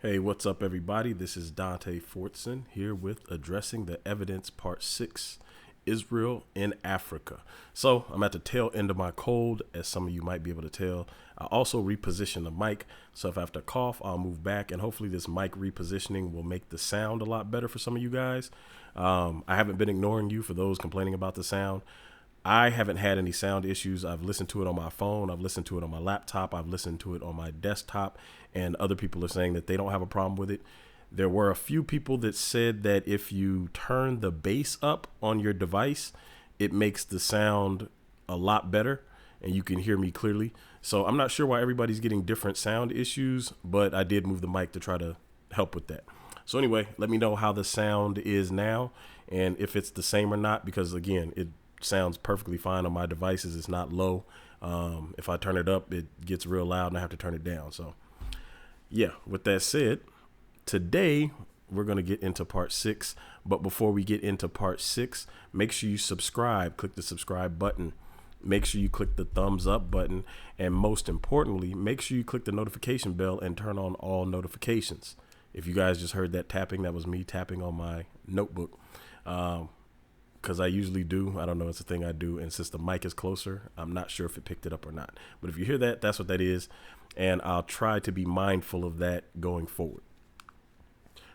Hey, what's up, everybody? This is Dante Fortson here with Addressing the Evidence Part 6, Israel in Africa. So I'm at the tail end of my cold, as some of you might be able to tell. I also repositioned the mic, so if I have to cough, I'll move back, and hopefully this mic repositioning will make the sound a lot better for some of you guys. I haven't been ignoring you for those complaining about the sound. I haven't had any sound issues. I've listened to it on my phone. I've listened to it on my laptop. I've listened to it on my desktop. And other people are saying that they don't have a problem with it. There were a few people that said that if you turn the bass up on your device, it makes the sound a lot better and you can hear me clearly. So I'm not sure why everybody's getting different sound issues, but I did move the mic to try to help with that. So anyway, let me know how the sound is now and if it's the same or not, because again, it sounds perfectly fine on my devices. It's not low. If I turn it up, it gets real loud and I have to turn it down. So yeah, with that said, today we're going to get into part 6. But before we get into part 6, make sure you subscribe. Click the subscribe button. Make sure you click the thumbs up button. And most importantly, make sure you click the notification bell and turn on all notifications. If you guys just heard that tapping, that was me tapping on my notebook. Because I usually do. I don't know. It's a thing I do. And since the mic is closer, I'm not sure if it picked it up or not. But if you hear that, that's what that is. And I'll try to be mindful of that going forward.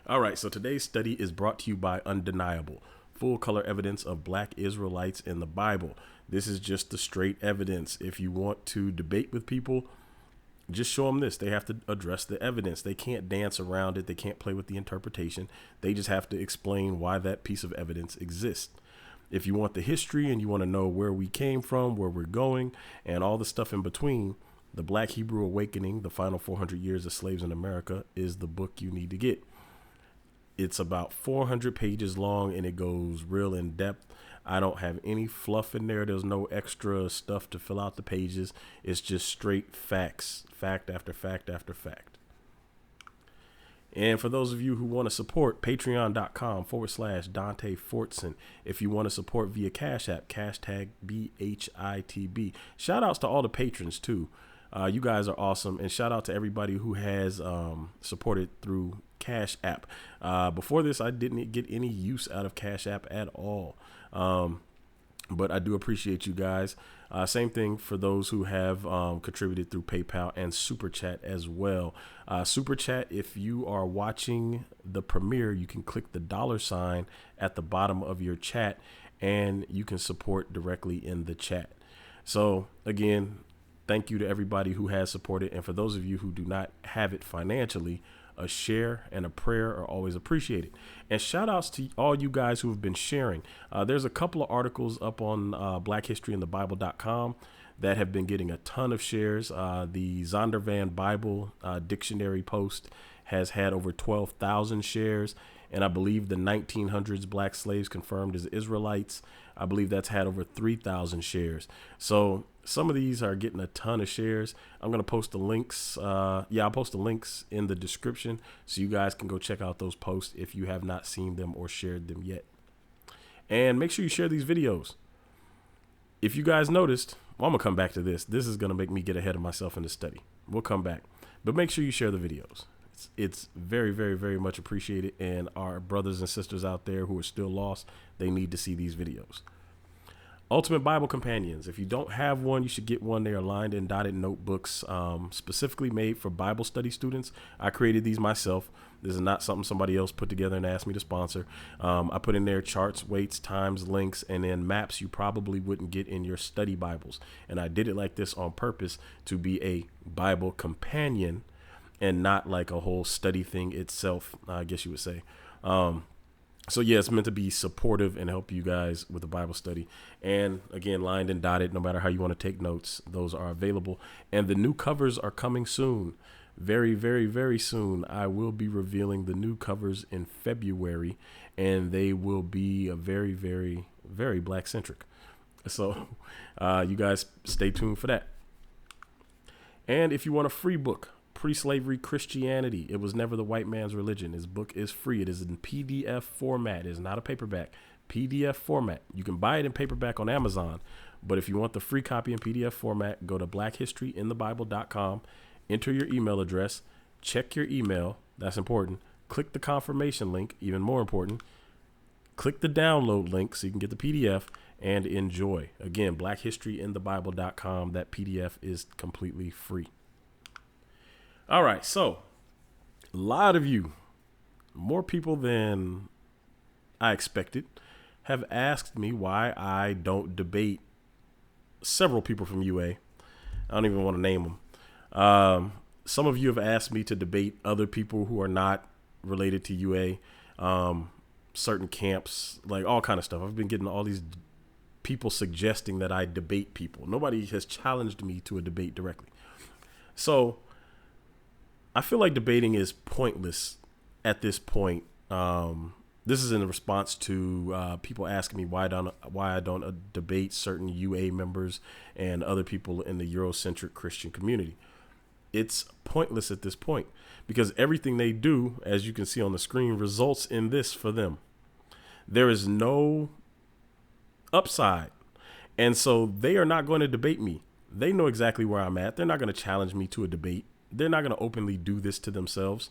All right. So today's study is brought to you by Undeniable, full color evidence of Black Israelites in the Bible. This is just the straight evidence. If you want to debate with people, just show them this. They have to address the evidence. They can't dance around it. They can't play with the interpretation. They just have to explain why that piece of evidence exists. If you want the history and you want to know where we came from, where we're going, and all the stuff in between, The Black Hebrew Awakening, The Final 400 Years of Slaves in America, is the book you need to get. It's about 400 pages long and it goes real in depth. I don't have any fluff in there. There's no extra stuff to fill out the pages. It's just straight facts, fact after fact after fact. And for those of you who want to support, patreon.com/Dante Fortson. If you want to support via Cash App, hashtag BHITB. Shout outs to all the patrons too. You guys are awesome. And shout out to everybody who has supported through Cash App. Before this, I didn't get any use out of Cash App at all. But I do appreciate you guys. Same thing for those who have contributed through PayPal and Super Chat as well. Super Chat, if you are watching the premiere, you can click the $ at the bottom of your chat and you can support directly in the chat. So again, thank you to everybody who has supported. And for those of you who do not have it financially, a share and a prayer are always appreciated. And shout outs to all you guys who have been sharing. There's a couple of articles up on blackhistoryinthebible.com that have been getting a ton of shares. The Zondervan Bible dictionary post has had over 12,000 shares. And I believe the 1900s Black slaves confirmed as Israelites, I believe that's had over 3,000 shares. So some of these are getting a ton of shares. I'm going to post the links. I'll post the links in the description so you guys can go check out those posts if you have not seen them or shared them yet. And make sure you share these videos. If you guys noticed, well, I'm going to come back to this. This is going to make me get ahead of myself in the study. We'll come back. But make sure you share the videos. It's very, very, very much appreciated. And our brothers and sisters out there who are still lost, they need to see these videos. Ultimate Bible Companions. If you don't have one, you should get one. They are lined and dotted notebooks specifically made for Bible study students. I created these myself. This is not something somebody else put together and asked me to sponsor. I put in there charts, weights, times, links, and then maps you probably wouldn't get in your study Bibles. And I did it like this on purpose to be a Bible companion and not like a whole study thing itself, I guess you would say. So yeah, it's meant to be supportive and help you guys with the Bible study. And again, lined and dotted, no matter how you want to take notes, those are available. And the new covers are coming soon. Very, very, very soon. I will be revealing the new covers in February, and they will be a very, very, very Black centric. So you guys stay tuned for that. And if you want a free book, Pre-Slavery Christianity, It Was Never the White Man's Religion. This book is free. It is in PDF format. It is not a paperback. PDF format. You can buy it in paperback on Amazon, but if you want the free copy in PDF format, go to blackhistoryinthebible.com, enter your email address, check your email. That's important. Click the confirmation link. Even more important. Click the download link so you can get the PDF and enjoy. Again, blackhistoryinthebible.com. That PDF is completely free. All right. So a lot of you, more people than I expected, have asked me why I don't debate several people from UA. I don't even want to name them. Some of you have asked me to debate other people who are not related to UA, certain camps, like all kind of stuff. I've been getting all these people suggesting that I debate people. Nobody has challenged me to a debate directly. So I feel like debating is pointless at this point. This is in response to people asking me why I don't debate certain UA members and other people in the Eurocentric Christian community. It's pointless at this point because everything they do, as you can see on the screen, results in this for them. There is no upside. And so they are not going to debate me. They know exactly where I'm at. They're not going to challenge me to a debate. They're not going to openly do this to themselves.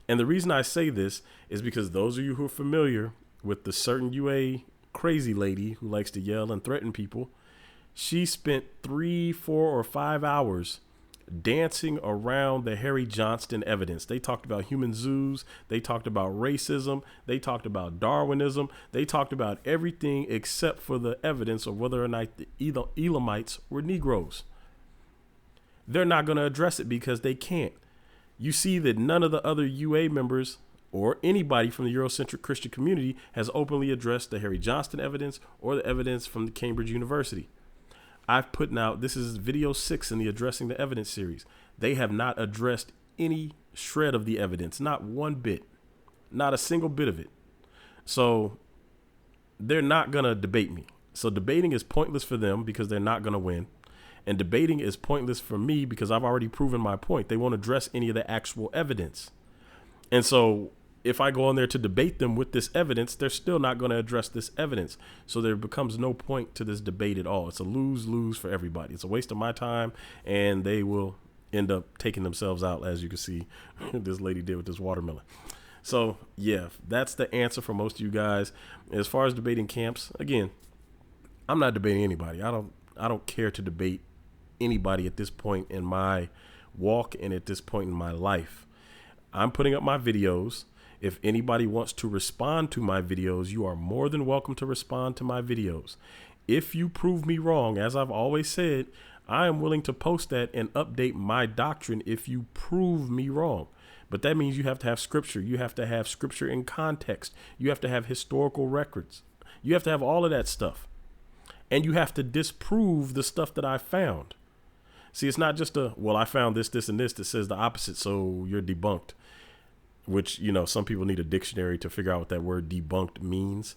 And the reason I say this is because those of you who are familiar with the certain UA crazy lady who likes to yell and threaten people, she spent 3, 4, or 5 hours dancing around the Harry Johnston evidence. They talked about human zoos. They talked about racism. They talked about Darwinism. They talked about everything except for the evidence of whether or not the Elamites were Negroes. They're not going to address it because they can't. You see that none of the other UA members or anybody from the Eurocentric Christian community has openly addressed the Harry Johnston evidence or the evidence from the Cambridge University. I've put out, this is video 6 in the Addressing the Evidence series. They have not addressed any shred of the evidence, not one bit, not a single bit of it. So they're not going to debate me. So debating is pointless for them because they're not going to win. And debating is pointless for me because I've already proven my point. They won't address any of the actual evidence. And so if I go on there to debate them with this evidence, they're still not going to address this evidence. So there becomes no point to this debate at all. It's a lose-lose for everybody. It's a waste of my time, and they will end up taking themselves out, as you can see this lady did with this watermelon. So, yeah, that's the answer for most of you guys. As far as debating camps, again, I'm not debating anybody. I don't care to debate anybody at this point in my walk and at this point in my life. I'm putting up my videos. If anybody wants to respond to my videos, you are more than welcome to respond to my videos. If you prove me wrong, as I've always said, I am willing to post that and update my doctrine if you prove me wrong. But that means you have to have scripture. You have to have scripture in context. You have to have historical records. You have to have all of that stuff. And you have to disprove the stuff that I found. See, it's not just well, I found this, this, and this that says the opposite, so you're debunked. Which, some people need a dictionary to figure out what that word debunked means.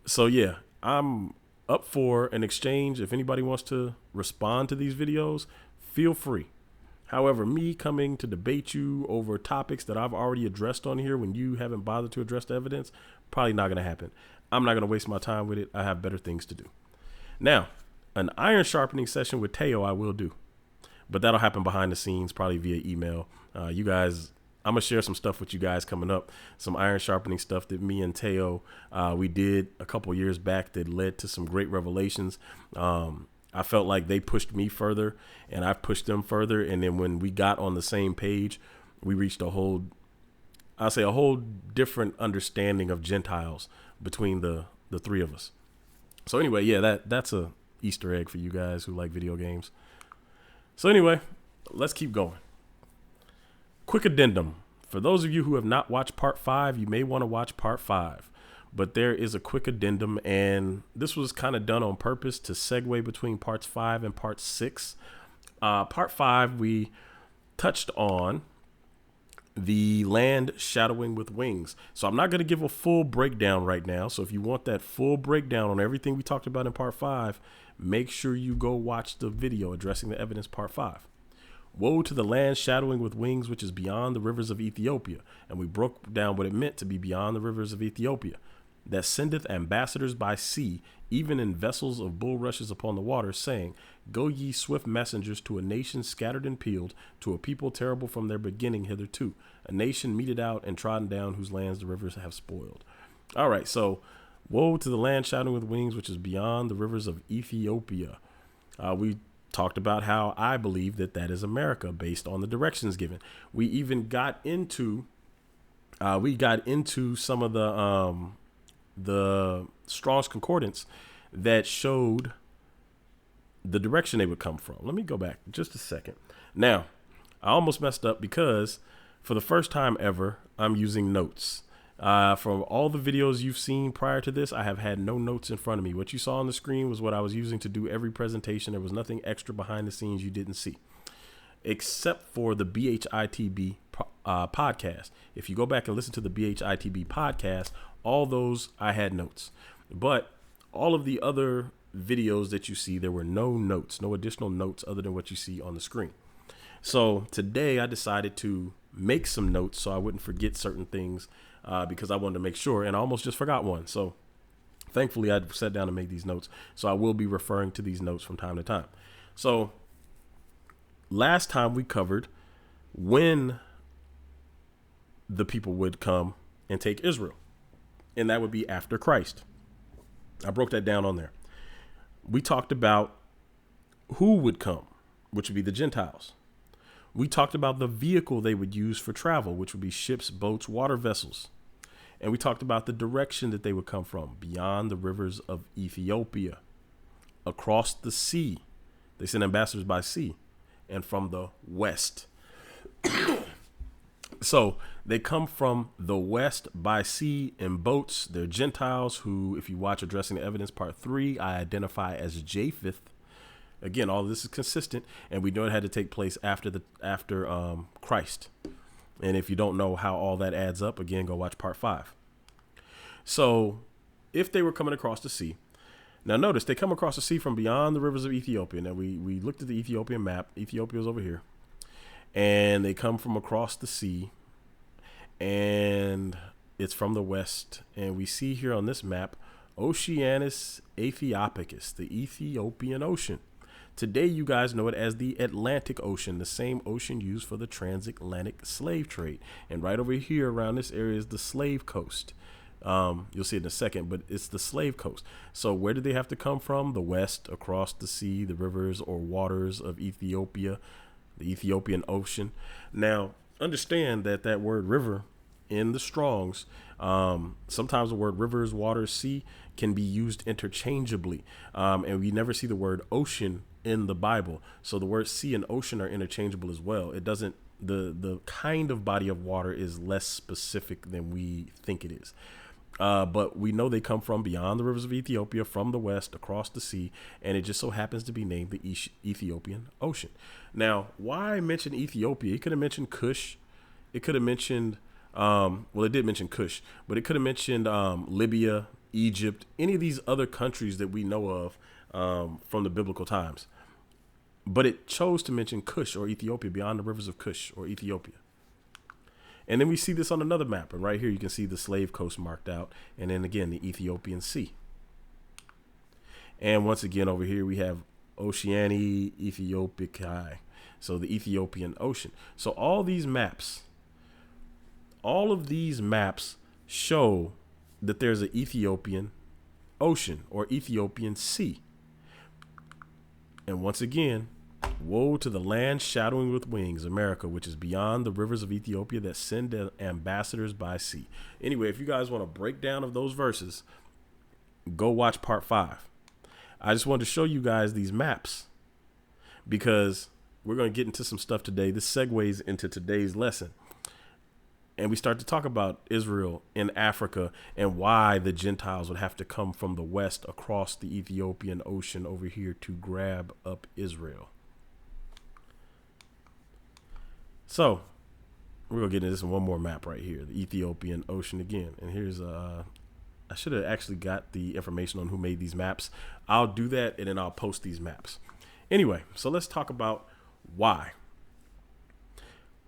So, yeah, I'm up for an exchange. If anybody wants to respond to these videos, feel free. However, me coming to debate you over topics that I've already addressed on here when you haven't bothered to address the evidence, probably not going to happen. I'm not going to waste my time with it. I have better things to do. Now, an iron sharpening session with Teo I will do, but that'll happen behind the scenes, probably via email. You guys, I'm going to share some stuff with you guys coming up, some iron sharpening stuff that me and Teo, we did a couple years back that led to some great revelations. I felt like they pushed me further and I pushed them further. And then when we got on the same page, we reached a whole different understanding of Gentiles between the three of us. So anyway, yeah, that's a Easter egg for you guys who like video games. So anyway, let's keep going. Quick addendum. For those of you who have not watched part 5, you may want to watch part 5. But there is a quick addendum, and this was kind of done on purpose to segue between parts 5 and part 6. Part 5, we touched on the land shadowing with wings. So I'm not going to give a full breakdown right now. So if you want that full breakdown on everything we talked about in part 5, make sure you go watch the video Addressing the Evidence part 5. Woe to the land shadowing with wings, which is beyond the rivers of Ethiopia. And we broke down what it meant to be beyond the rivers of Ethiopia. that sendeth ambassadors by sea, even in vessels of bulrushes upon the water, saying, Go ye swift messengers to a nation scattered and peeled, to a people terrible from their beginning hitherto, a nation meted out and trodden down, whose lands the rivers have spoiled. All right, so woe to the land shouting with wings, which is beyond the rivers of Ethiopia. We talked about how I believe that that is America based on the directions given. We even got into some of the Strong's Concordance that showed the direction they would come from. Let me go back just a second. Now, I almost messed up because for the first time ever, I'm using notes. From all the videos you've seen prior to this, I have had no notes in front of me. What you saw on the screen was what I was using to do every presentation. There was nothing extra behind the scenes you didn't see, except for the BHITB podcast. If you go back and listen to the BHITB podcast, all those I had notes. But all of the other videos that you see, there were no notes, no additional notes other than what you see on the screen. So today I decided to make some notes so I wouldn't forget certain things because I wanted to make sure, and I almost just forgot one. So thankfully I sat down and made these notes. So I will be referring to these notes from time to time. So last time we covered when the people would come and take Israel, and that would be after Christ. I broke that down on there. We talked about who would come, which would be the Gentiles. We talked about the vehicle they would use for travel, which would be ships, boats, water vessels. And we talked about the direction that they would come from, beyond the rivers of Ethiopia, across the sea. They send ambassadors by sea, and from the west. So they come from the west by sea in boats. They're Gentiles who, if you watch Addressing the Evidence Part 3, I identify as Japheth. Again, all of this is consistent, and we know it had to take place after Christ. And if you don't know how all that adds up, again, go watch Part 5. So if they were coming across the sea, now notice they come across the sea from beyond the rivers of Ethiopia. Now we looked at the Ethiopian map. Ethiopia is over here. And they come from across the sea, and it's from the west. And we see here on this map, Oceanus Aethiopicus, the Ethiopian Ocean. Today, you guys know it as the Atlantic Ocean, the same ocean used for the transatlantic slave trade. And right over here around this area is the slave coast. You'll see it in a second, but it's the slave coast. So where did they have to come from? The west, across the sea, the rivers or waters of Ethiopia, the Ethiopian Ocean. Now, understand that that word river in the Strongs, sometimes the word rivers, waters, sea can be used interchangeably. And we never see the word ocean in the Bible. So the words sea and ocean are interchangeable as well. It doesn't, the kind of body of water is less specific than we think it is. But we know they come from beyond the rivers of Ethiopia, from the west, across the sea, and it just so happens to be named the Ethiopian Ocean. Now, why mention Ethiopia? It could have mentioned Cush. It could have mentioned, well, it did mention Cush, but it could have mentioned Libya, Egypt, any of these other countries that we know of from the biblical times. But it chose to mention Cush or Ethiopia, beyond the rivers of Cush or Ethiopia. And then we see this on another map. And right here, you can see the slave coast marked out. And then again, the Ethiopian Sea. And once again, over here, we have Oceania Ethiopicae. So the Ethiopian Ocean. So all of these maps show that there's an Ethiopian Ocean or Ethiopian Sea. And once again, woe to the land shadowing with wings, America, which is beyond the rivers of Ethiopia that send ambassadors by sea. Anyway, if you guys want a breakdown of those verses, go watch Part 5. I just wanted to show you guys these maps because we're going to get into some stuff today. This segues into today's lesson. And we start to talk about Israel in Africa and why the Gentiles would have to come from the west across the Ethiopian Ocean over here to grab up Israel. So we're going to get into this in one more map right here, the Ethiopian Ocean again. And here's, I should have actually got the information on who made these maps. I'll do that and then I'll post these maps. Anyway, so let's talk about why.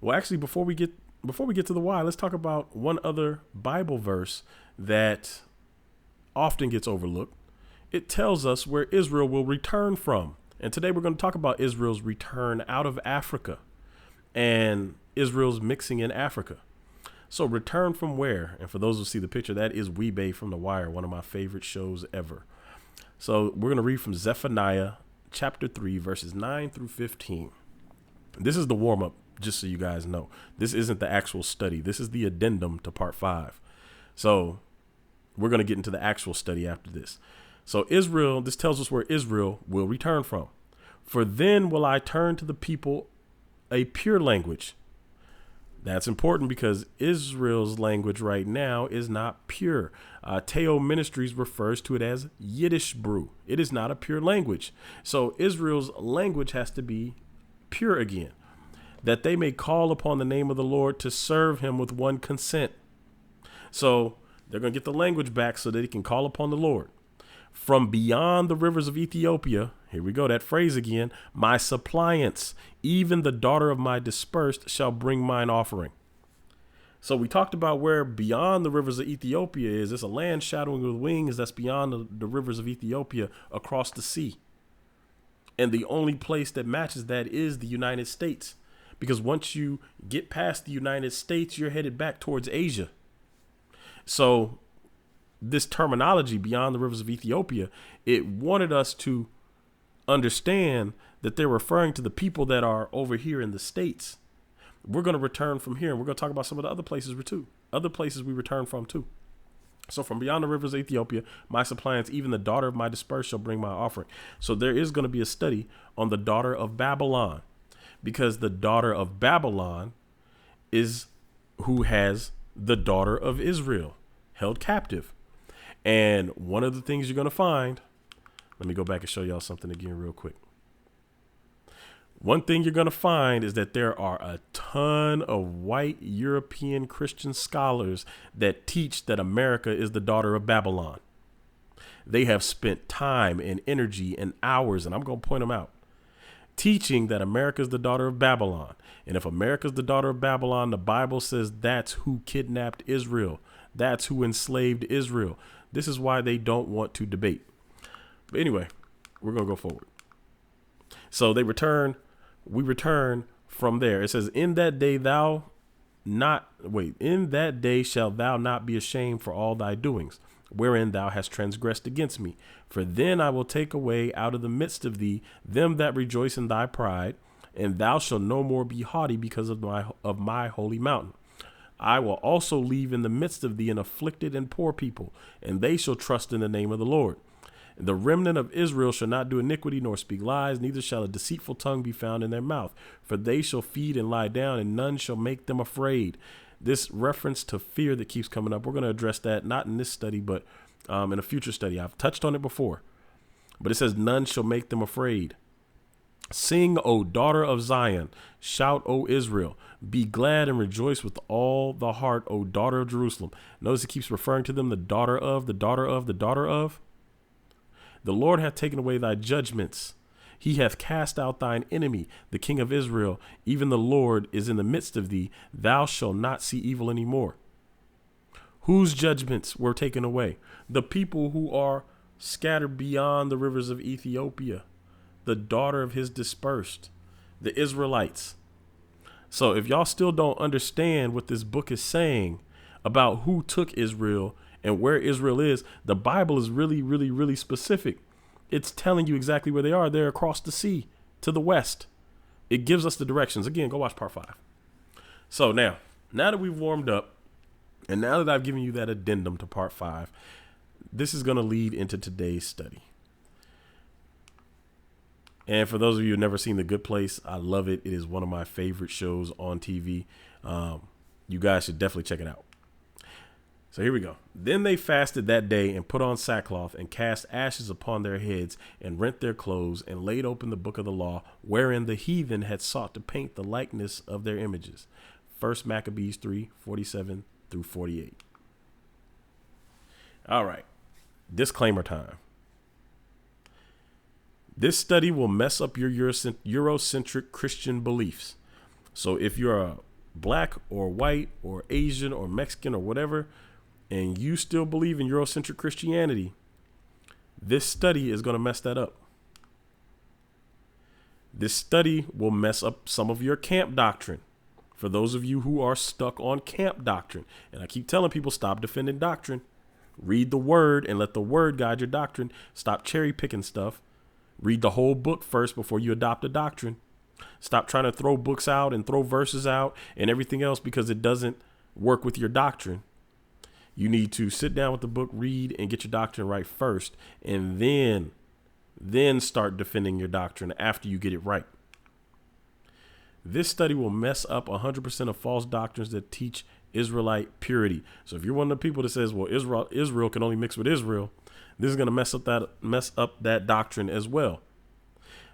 Well, actually, before we get to the why, let's talk about one other Bible verse that often gets overlooked. It tells us where Israel will return from. And today we're going to talk about Israel's return out of Africa and Israel's mixing in Africa. So return from where? And for those who see the picture, that is Wee-Bey from The Wire, one of my favorite shows ever. So we're going to read from Zephaniah chapter 3, verses 9 through 15. This is the warm up, just so you guys know. This isn't the actual study. This is the addendum to part 5. So we're going to get into the actual study after this. So Israel, this tells us where Israel will return from. For then will I turn to the people a pure language. That's important because Israel's language right now is not pure. Teo Ministries refers to it as Yiddish brew. It is not a pure language. So Israel's language has to be pure again, that they may call upon the name of the Lord to serve him with one consent. So they're going to get the language back so that they can call upon the Lord. From beyond the rivers of Ethiopia, here we go, that phrase again, my suppliants, even the daughter of my dispersed shall bring mine offering. So we talked about where beyond the rivers of Ethiopia is. It's a land shadowing with wings that's beyond the rivers of Ethiopia across the sea. And the only place that matches that is the United States, because once you get past the United States, you're headed back towards Asia. So this terminology, beyond the rivers of Ethiopia, it wanted us to understand that they're referring to the people that are over here in the States. We're going to return from here, and we're going to talk about some of the other places we return from too. So from beyond the rivers of Ethiopia, my suppliants, even the daughter of my dispersed shall bring my offering. So there is going to be a study on the daughter of Babylon, because the daughter of Babylon is who has the daughter of Israel held captive. And one of the things you're going to find, let me go back and show y'all something again real quick. One thing you're going to find is that there are a ton of white European Christian scholars that teach that America is the daughter of Babylon. They have spent time and energy and hours, and I'm going to point them out, teaching that America is the daughter of Babylon. And if America is the daughter of Babylon, the Bible says that's who kidnapped Israel. That's who enslaved Israel. This is why they don't want to debate. But anyway, we're going to go forward. So we return from there. It says, in that day shalt thou not be ashamed for all thy doings, wherein thou hast transgressed against me. For then I will take away out of the midst of thee them that rejoice in thy pride, and thou shalt no more be haughty because of my holy mountain. I will also leave in the midst of thee an afflicted and poor people, and they shall trust in the name of the Lord. The remnant of Israel shall not do iniquity nor speak lies, neither shall a deceitful tongue be found in their mouth. For they shall feed and lie down, and none shall make them afraid. This reference to fear that keeps coming up, we're going to address that not in this study, but in a future study. I've touched on it before. But it says, none shall make them afraid. Sing, O daughter of Zion. Shout, O Israel. Be glad and rejoice with all the heart, O daughter of Jerusalem. Notice it keeps referring to them, the daughter of, the daughter of, the daughter of. The Lord hath taken away thy judgments. He hath cast out thine enemy, the King of Israel. Even the Lord is in the midst of thee. Thou shalt not see evil any more. Whose judgments were taken away? The people who are scattered beyond the rivers of Ethiopia, the daughter of his dispersed, the Israelites. So if y'all still don't understand what this book is saying about who took Israel and where Israel is, the Bible is really, really, really specific. It's telling you exactly where they are. They're across the sea to the west. It gives us the directions. Again, go watch part 5. So now that we've warmed up, and now that I've given you that addendum to part 5, this is going to lead into today's study. And for those of you who've never seen The Good Place, I love it. It is one of my favorite shows on TV. You guys should definitely check it out. So here we go. Then they fasted that day and put on sackcloth and cast ashes upon their heads and rent their clothes and laid open the book of the law, wherein the heathen had sought to paint the likeness of their images. 1 Maccabees 3:47 through 48. All right. Disclaimer time. This study will mess up your Eurocentric Christian beliefs. So if you're a black or white or Asian or Mexican or whatever, and you still believe in Eurocentric Christianity, this study is going to mess that up. This study will mess up some of your camp doctrine. For those of you who are stuck on camp doctrine, and I keep telling people, stop defending doctrine. Read the word and let the word guide your doctrine. Stop cherry picking stuff. Read the whole book first before you adopt a doctrine. Stop trying to throw books out and throw verses out and everything else because it doesn't work with your doctrine. You need to sit down with the book, read, and get your doctrine right first, and then start defending your doctrine after you get it right. This study will mess up 100% of false doctrines that teach Israelite purity. So if you're one of the people that says, well, Israel can only mix with Israel, this is going to mess up that doctrine as well.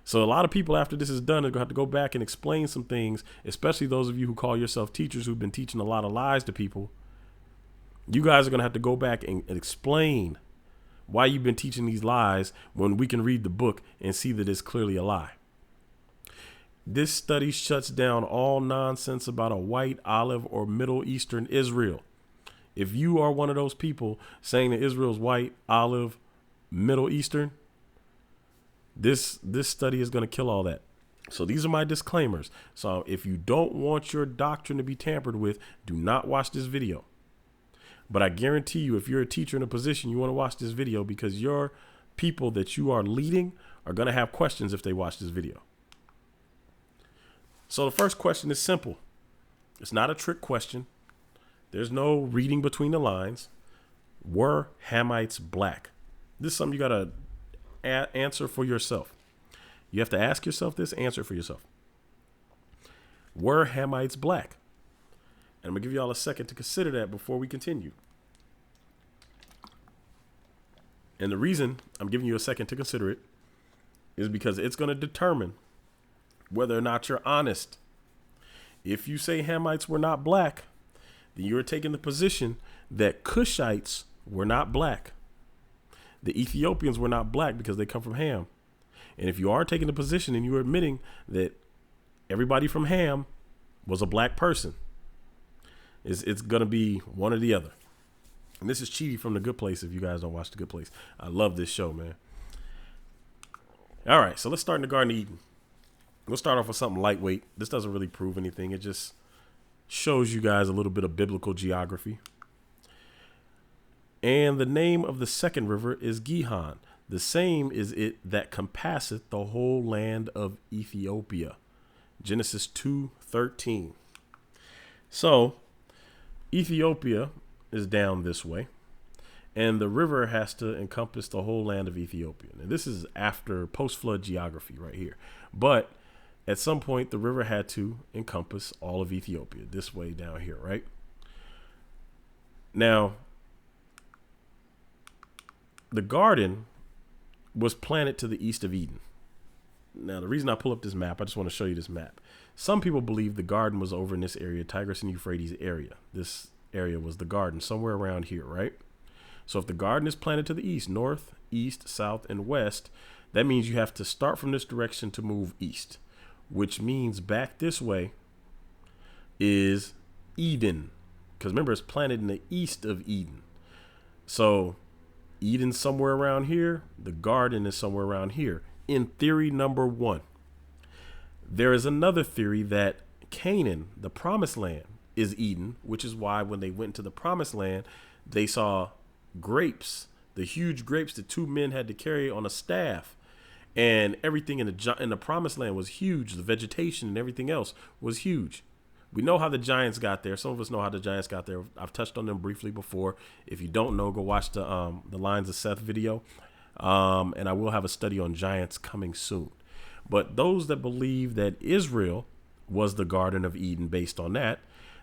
So a lot of people, after this is done, are going to have to go back and explain some things, especially those of you who call yourself teachers who've been teaching a lot of lies to people. You guys are going to have to go back and explain why you've been teaching these lies when we can read the book and see that it's clearly a lie. This study shuts down all nonsense about a white, olive, or Middle Eastern Israel. If you are one of those people saying that Israel's white, olive, Middle Eastern, this study is going to kill all that. So these are my disclaimers. So if you don't want your doctrine to be tampered with, do not watch this video. But I guarantee you, if you're a teacher in a position, you want to watch this video because your people that you are leading are going to have questions if they watch this video. So the first question is simple. It's not a trick question. There's no reading between the lines. Were Hamites black? This is something you got to answer for yourself. You have to ask yourself this, answer for yourself. Were Hamites black? And I'm going to give you all a second to consider that before we continue. And the reason I'm giving you a second to consider it is because it's going to determine whether or not you're honest. If you say Hamites were not black, then you're taking the position that Cushites were not black. The Ethiopians were not black because they come from Ham. And if you are taking the position and you're admitting that everybody from Ham was a black person, it's going to be one or the other. And this is Chidi from The Good Place. If you guys don't watch The Good Place, I love this show, man. All right, so let's start in the Garden of Eden. We'll start off with something lightweight. This doesn't really prove anything. It just shows you guys a little bit of biblical geography. And the name of the second river is Gihon. The same is it that compasseth the whole land of Ethiopia. Genesis 2:13. So Ethiopia is down this way, and the river has to encompass the whole land of Ethiopia. And this is after post-flood geography right here. But at some point, the river had to encompass all of Ethiopia this way down here, right? Now, the garden was planted to the east of Eden. Now, the reason I pull up this map, I just want to show you this map. Some people believe the garden was over in this area, Tigris and Euphrates area. This area was the garden, somewhere around here, right? So if the garden is planted to the east, north, east, south, and west, that means you have to start from this direction to move east, which means back this way is Eden. Because remember, it's planted in the east of Eden. So Eden's somewhere around here. The garden is somewhere around here. In theory number one. There is another theory that Canaan, the promised land, is Eden, which is why when they went to the promised land, they saw grapes, the huge grapes that two men had to carry on a staff. And everything in the promised land was huge. The vegetation and everything else was huge. We know how the giants got there. Some of us know how the giants got there. I've touched on them briefly before. If you don't know, go watch the Lines of Seth video. And I will have a study on giants coming soon. But those that believe that Israel was the Garden of Eden based on that,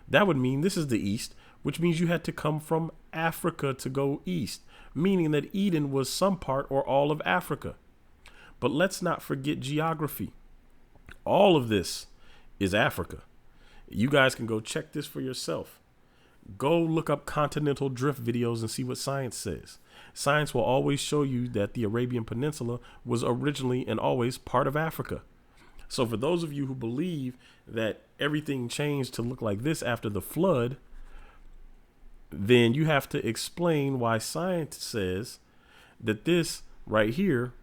that would mean this is the east, which means you had to come from Africa to go east, meaning that Eden was some part or all of Africa. But let's not forget geography. All of this is Africa. You guys can go check this for yourself. Go look up continental drift videos and see what science says. Science will always show you that the Arabian Peninsula was originally and always part of Africa. So for those of you who believe that everything changed to look like this after the flood, then you have to explain why science says that this right here,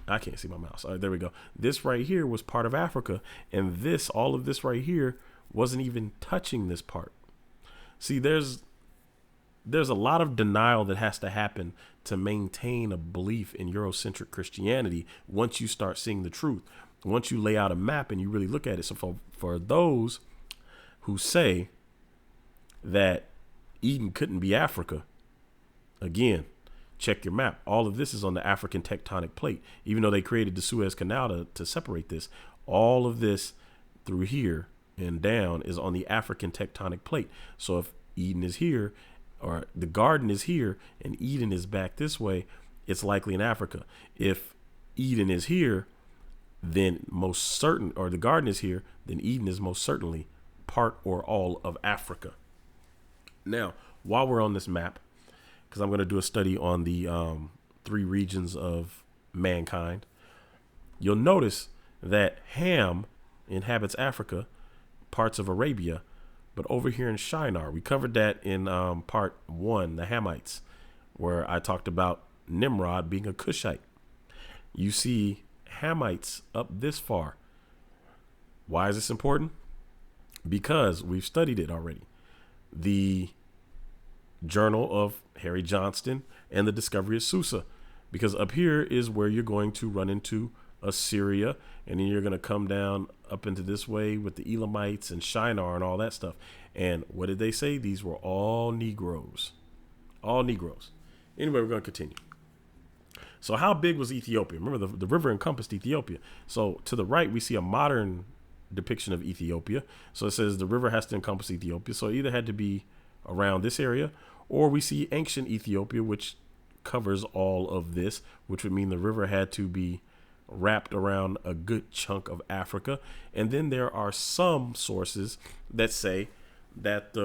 I can't see my mouse. All right, there we go. This right here was part of Africa, and this, all of this right here, wasn't even touching this part. See, there's a lot of denial that has to happen to maintain a belief in Eurocentric Christianity once you start seeing the truth. Once you lay out a map and you really look at it. So for those who say that Eden couldn't be Africa, again, check your map. All of this is on the African tectonic plate. Even though they created the Suez Canal to separate this, all of this through here and down is on the African tectonic plate. So if Eden is here, or the garden is here, and Eden is back this way, it's likely in Africa. If Eden is here, then most certain, or the garden is here, then Eden is most certainly part or all of Africa. Now, while we're on this map, because I'm going to do a study on the 3 regions of mankind, you'll notice that Ham inhabits Africa, parts of Arabia, but over here in Shinar, we covered that in part 1, the Hamites, where I talked about Nimrod being a Cushite. You see Hamites up this far. Why is this important? Because we've studied it already. The Journal of Harry Johnston and the Discovery of Susa. Because up here is where you're going to run into Assyria, and then you're going to come down up into this way with the Elamites and Shinar and all that stuff. And what did they say? These were all Negroes. All Negroes. Anyway, we're going to continue. So how big was Ethiopia? Remember, the river encompassed Ethiopia. So to the right, we see a modern depiction of Ethiopia. So it says the river has to encompass Ethiopia. So it either had to be around this area, or we see ancient Ethiopia, which covers all of this, which would mean the river had to be wrapped around a good chunk of Africa. And then there are some sources that say that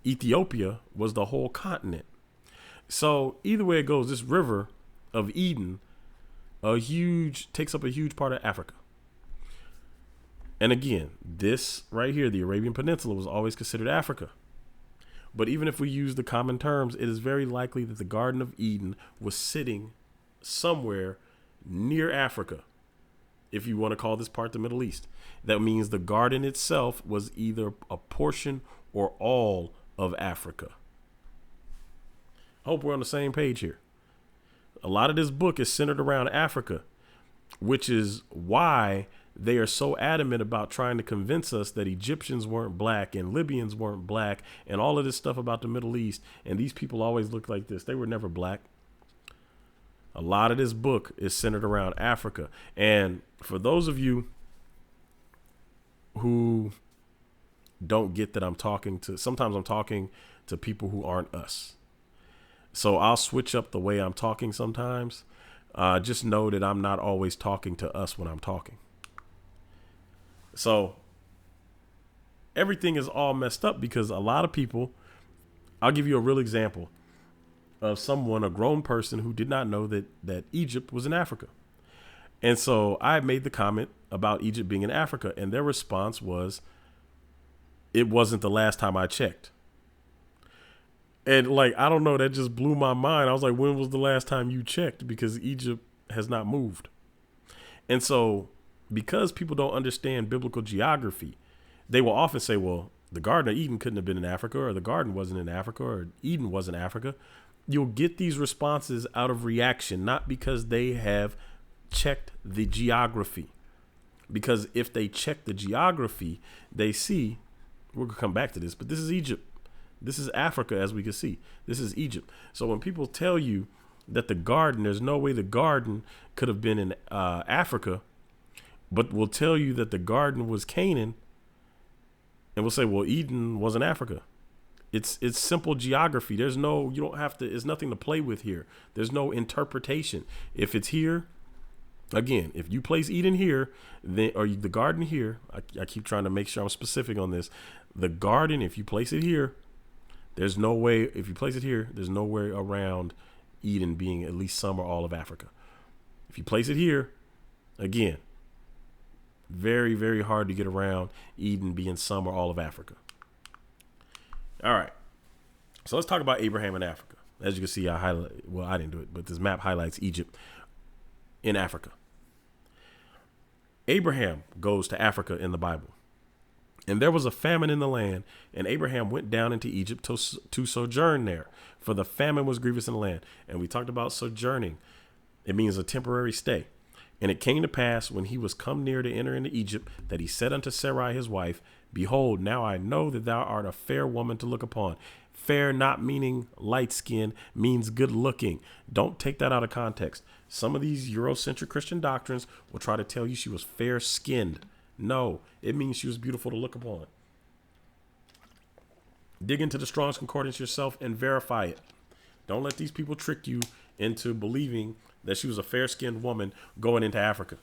Ethiopia was the whole continent. So either way it goes, this river of Eden takes up a huge part of Africa. And again, this right here, the Arabian Peninsula, was always considered Africa. But even if we use the common terms, it is very likely that the Garden of Eden was sitting somewhere near Africa, if you want to call this part the Middle East. That means the garden itself was either a portion or all of Africa. I hope we're on the same page here. A lot of this book is centered around Africa, which is why they are so adamant about trying to convince us that Egyptians weren't black and Libyans weren't black and all of this stuff about the Middle East. And these people always look like this. They were never black. A lot of this book is centered around Africa. And for those of you who don't get that sometimes I'm talking to people who aren't us. So I'll switch up the way I'm talking sometimes. Just know that I'm not always talking to us when I'm talking. So everything is all messed up because a lot of people, I'll give you a real example of someone, a grown person who did not know that Egypt was in Africa. And so I made the comment about Egypt being in Africa, and their response was, it wasn't the last time I checked. And like, I don't know, that just blew my mind. I was like, when was the last time you checked? Because Egypt has not moved. And so because people don't understand biblical geography, they will often say, well, the Garden of Eden couldn't have been in Africa, or the garden wasn't in Africa, or Eden wasn't Africa. You'll get these responses out of reaction, not because they have checked the geography. Because if they check the geography, they see, we're going to come back to this, but this is Egypt. This is Africa, as we can see. This is Egypt. So when people tell you that the garden, there's no way the garden could have been in Africa, but will tell you that the garden was Canaan, and we'll say, well, Eden wasn't Africa. It's simple geography. There's nothing to play with here. There's no interpretation. If it's here, again, if you place Eden here, then, or the garden here, I keep trying to make sure I'm specific on this. The garden, if you place it here, there's no way, if you place it here, there's no way around Eden being at least some or all of Africa. If you place it here, again, very, very hard to get around Eden being some or all of Africa. All right. So let's talk about Abraham in Africa. As you can see, I highlight, well, I didn't do it, but this map highlights Egypt in Africa. Abraham goes to Africa in the Bible. And there was a famine in the land, and Abraham went down into Egypt to sojourn there, for the famine was grievous in the land. And we talked about sojourning. It means a temporary stay. And it came to pass, when he was come near to enter into Egypt, that he said unto Sarai his wife, Behold, now I know that thou art a fair woman to look upon. Fair not meaning light skin, means good looking. Don't take that out of context. Some of these Eurocentric Christian doctrines will try to tell you she was fair skinned. No, it means she was beautiful to look upon. Dig into the Strong's Concordance yourself and verify it. Don't let these people trick you into believing that she was a fair-skinned woman going into Africa.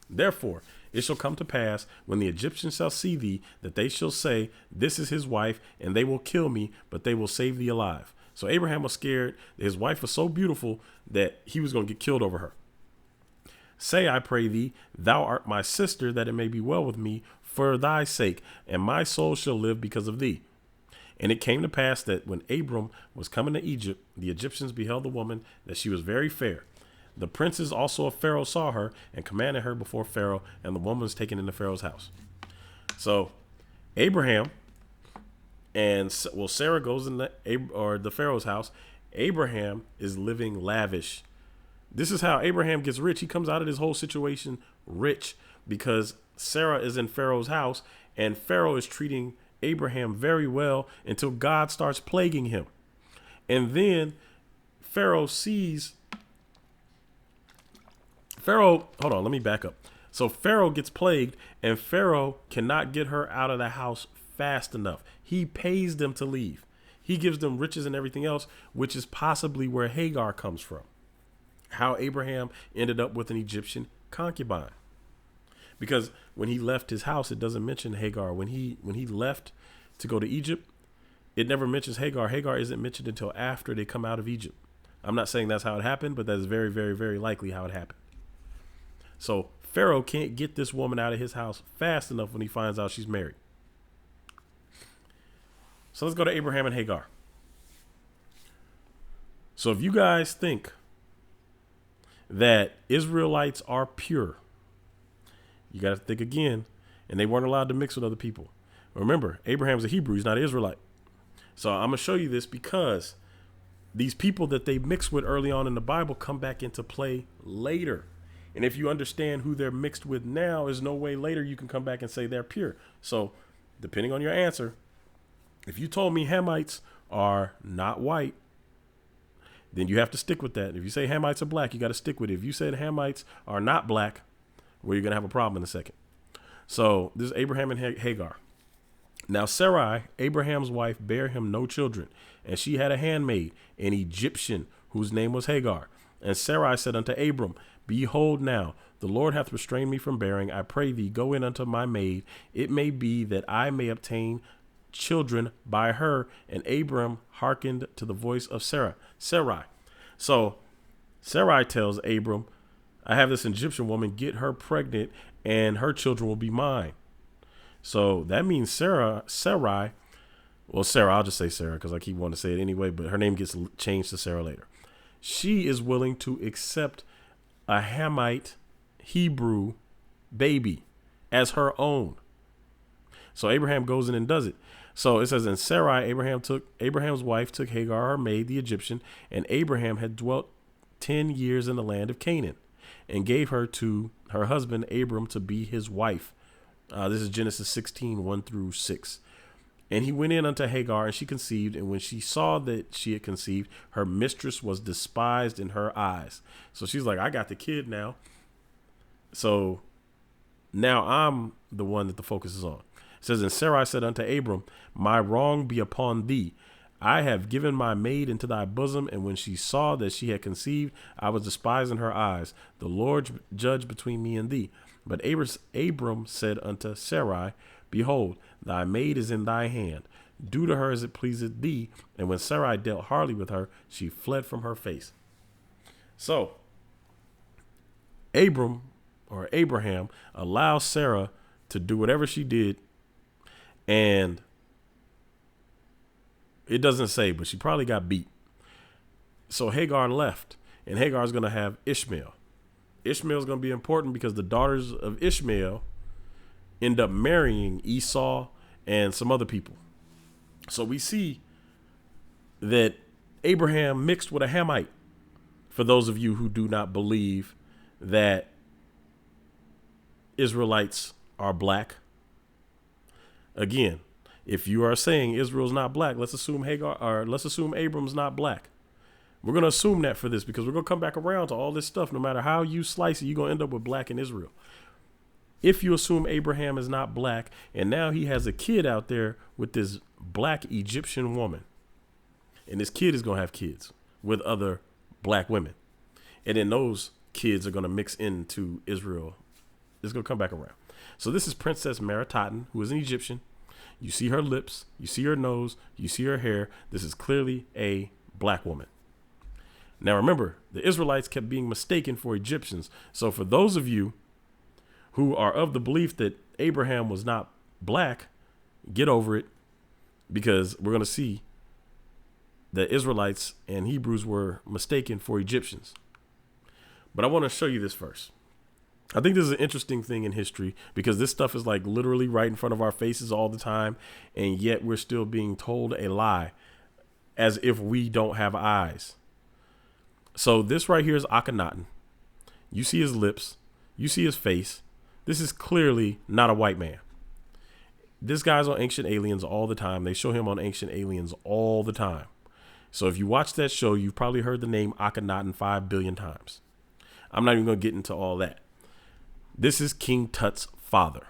Therefore, it shall come to pass, when the Egyptians shall see thee, that they shall say, This is his wife, and they will kill me, but they will save thee alive. So Abraham was scared that his wife was so beautiful that he was going to get killed over her. Say, I pray thee, thou art my sister, that it may be well with me for thy sake, and my soul shall live because of thee. And it came to pass that when Abram was coming to Egypt, the Egyptians beheld the woman, that she was very fair. The princes also of Pharaoh saw her and commanded her before Pharaoh, and the woman was taken into Pharaoh's house. So Abraham and Sarah goes in the Pharaoh's house. Abraham is living lavish. This is how Abraham gets rich. He comes out of this whole situation rich because Sarah is in Pharaoh's house, and Pharaoh is treating Abraham very well until God starts plaguing him. And then Pharaoh, hold on, let me back up. So Pharaoh gets plagued, and Pharaoh cannot get her out of the house fast enough. He pays them to leave. He gives them riches and everything else, which is possibly where Hagar comes from. How Abraham ended up with an Egyptian concubine. Because when he left his house, it doesn't mention Hagar. When he left to go to Egypt, it never mentions Hagar. Hagar isn't mentioned until after they come out of Egypt. I'm not saying that's how it happened, but that is very, very, very likely how it happened. So Pharaoh can't get this woman out of his house fast enough when he finds out she's married. So let's go to Abraham and Hagar. So if you guys think that Israelites are pure, you got to think again, and they weren't allowed to mix with other people. Remember, Abraham's a Hebrew, he's not an Israelite. So I'm going to show you this because these people that they mix with early on in the Bible come back into play later. And if you understand who they're mixed with now, there's no way later you can come back and say they're pure. So depending on your answer, if you told me Hamites are not white, then you have to stick with that. If you say Hamites are black, you got to stick with it. If you said Hamites are not black, well, you're going to have a problem in a second. So this is Abraham and Hagar. Now Sarai, Abraham's wife, bare him no children, and she had a handmaid, an Egyptian, whose name was Hagar. And Sarai said unto Abram, Behold now, the Lord hath restrained me from bearing. I pray thee, go in unto my maid. It may be that I may obtain children by her. And Abram hearkened to the voice of Sarai. So Sarai tells Abram, I have this Egyptian woman, get her pregnant, and her children will be mine. So that means Sarah, I'll just say Sarah because I keep wanting to say it anyway, but her name gets changed to Sarah later. She is willing to accept a Hamite Hebrew baby as her own. So Abraham goes in and does it. So it says, and Sarai, Abraham's wife took Hagar, her maid, the Egyptian, and Abraham had dwelt 10 years in the land of Canaan, and gave her to her husband Abram to be his wife. This is Genesis 16, 1-6. And he went in unto Hagar, and she conceived. And when she saw that she had conceived, her mistress was despised in her eyes. So she's like, I got the kid now. So now I'm the one that the focus is on. It says, and Sarai said unto Abram, my wrong be upon thee. I have given my maid into thy bosom. And when she saw that she had conceived, I was despised in her eyes. The Lord judge between me and thee. But Abram said unto Sarai, behold, thy maid is in thy hand. Do to her as it pleaseth thee. And when Sarai dealt hardly with her, she fled from her face. So Abraham allows Sarah to do whatever she did. And It doesn't say, but she probably got beat. So Hagar left, and Hagar is going to have Ishmael. Ishmael is going to be important because the daughters of Ishmael end up marrying Esau and some other people. So we see that Abraham mixed with a Hamite. For those of you who do not believe that Israelites are black. Again, if you are saying Israel's not black, let's assume Abram's not black. We're going to assume that for this because we're going to come back around to all this stuff. No matter how you slice it, you're going to end up with black in Israel. If you assume Abraham is not black and now he has a kid out there with this black Egyptian woman, and this kid is going to have kids with other black women, and then those kids are going to mix into Israel. It's going to come back around. So this is Princess Meritaten, who is an Egyptian. You see her lips, you see her nose, you see her hair. This is clearly a black woman. Now remember, the Israelites kept being mistaken for Egyptians. So for those of you who are of the belief that Abraham was not black, get over it, because we're going to see that Israelites and Hebrews were mistaken for Egyptians. But I want to show you this first. I think this is an interesting thing in history because this stuff is like literally right in front of our faces all the time. And yet we're still being told a lie as if we don't have eyes. So this right here is Akhenaten. You see his lips. You see his face. This is clearly not a white man. This guy's on Ancient Aliens all the time. They show him on Ancient Aliens all the time. So if you watch that show, you've probably heard the name Akhenaten 5 billion times. I'm not even going to get into all that. This is King Tut's father.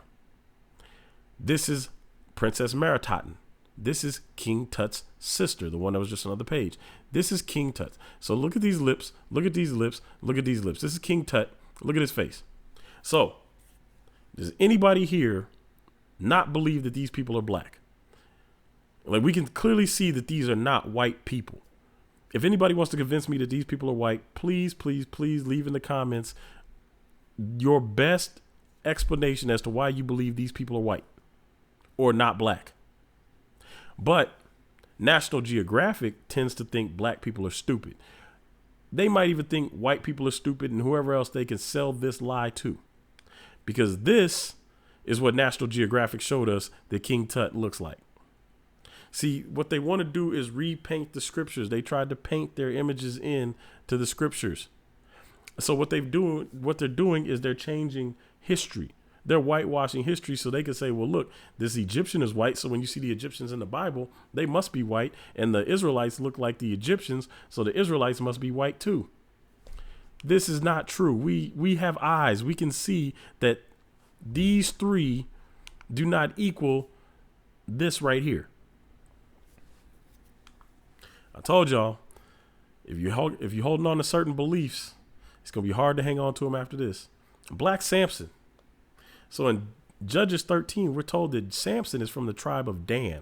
This is Princess Meritaten. This is King Tut's sister, the one that was just on the page. This is King Tut. So look at these lips. Look at these lips. Look at these lips. This is King Tut. Look at his face. So does anybody here not believe that these people are black? Like, we can clearly see that these are not white people. If anybody wants to convince me that these people are white, please, please, please leave in the comments your best explanation as to why you believe these people are white or not black. But National Geographic tends to think black people are stupid. They might even think white people are stupid and whoever else they can sell this lie to. Because this is what National Geographic showed us that King Tut looks like. See, what they want to do is repaint the scriptures. They tried to paint their images in to the scriptures. So what they're doing is they're changing history. They're whitewashing history so they can say, well, look, this Egyptian is white. So when you see the Egyptians in the Bible, they must be white. And the Israelites look like the Egyptians. So the Israelites must be white too. This is not true. We have eyes. We can see that these three do not equal this right here. I told y'all, if you're holding on to certain beliefs, it's going to be hard to hang on to them after this. Black Samson. So in Judges 13, we're told that Samson is from the tribe of Dan.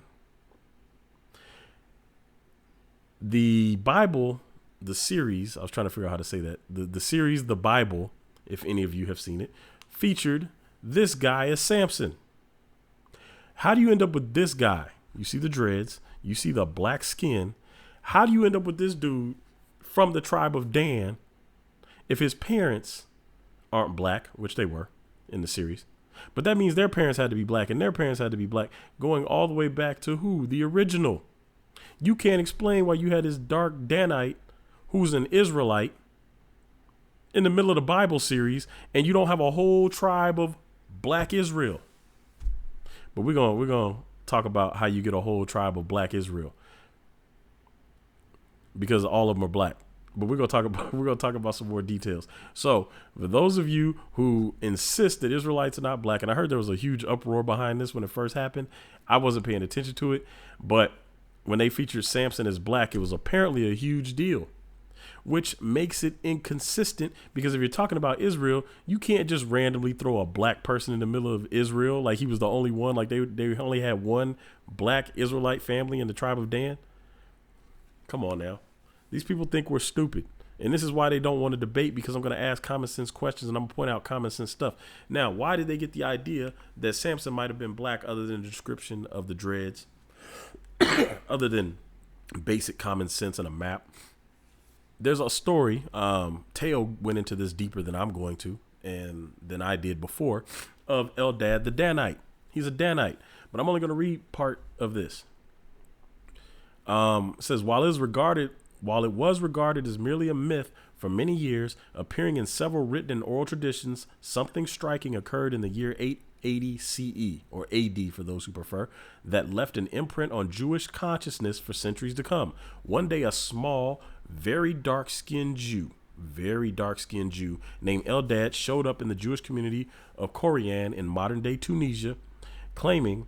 The Bible, the series, I was trying to figure out how to say that. The series, The Bible, if any of you have seen it, featured this guy as Samson. How do you end up with this guy? You see the dreads, you see the black skin. How do you end up with this dude from the tribe of Dan if his parents aren't black, which they were in the series? But that means their parents had to be black and their parents had to be black, going all the way back to who? The original. You can't explain why you had this dark Danite who's an Israelite in the middle of the Bible series and you don't have a whole tribe of black Israel. But we're going to talk about how you get a whole tribe of black Israel, because all of them are black. But we're going to talk about some more details. So for those of you who insist that Israelites are not black, and I heard there was a huge uproar behind this when it first happened, I wasn't paying attention to it. But when they featured Samson as black, it was apparently a huge deal, which makes it inconsistent, because if you're talking about Israel, you can't just randomly throw a black person in the middle of Israel like he was the only one, like they only had one black Israelite family in the tribe of Dan. Come on now. These people think we're stupid. And this is why they don't want to debate, because I'm going to ask common sense questions and I'm going to point out common sense stuff. Now, why did they get the idea that Samson might have been black other than the description of the dreads, other than basic common sense and a map. There's a story. Teo went into this deeper than I'm going to, and than I did before, of Eldad the Danite. He's a Danite, but I'm only going to read part of this. It says, while it was regarded as merely a myth for many years, appearing in several written and oral traditions, something striking occurred in the year 880 CE, or AD for those who prefer, that left an imprint on Jewish consciousness for centuries to come. One day, a small, very dark-skinned Jew named Eldad showed up in the Jewish community of Corian in modern-day Tunisia, claiming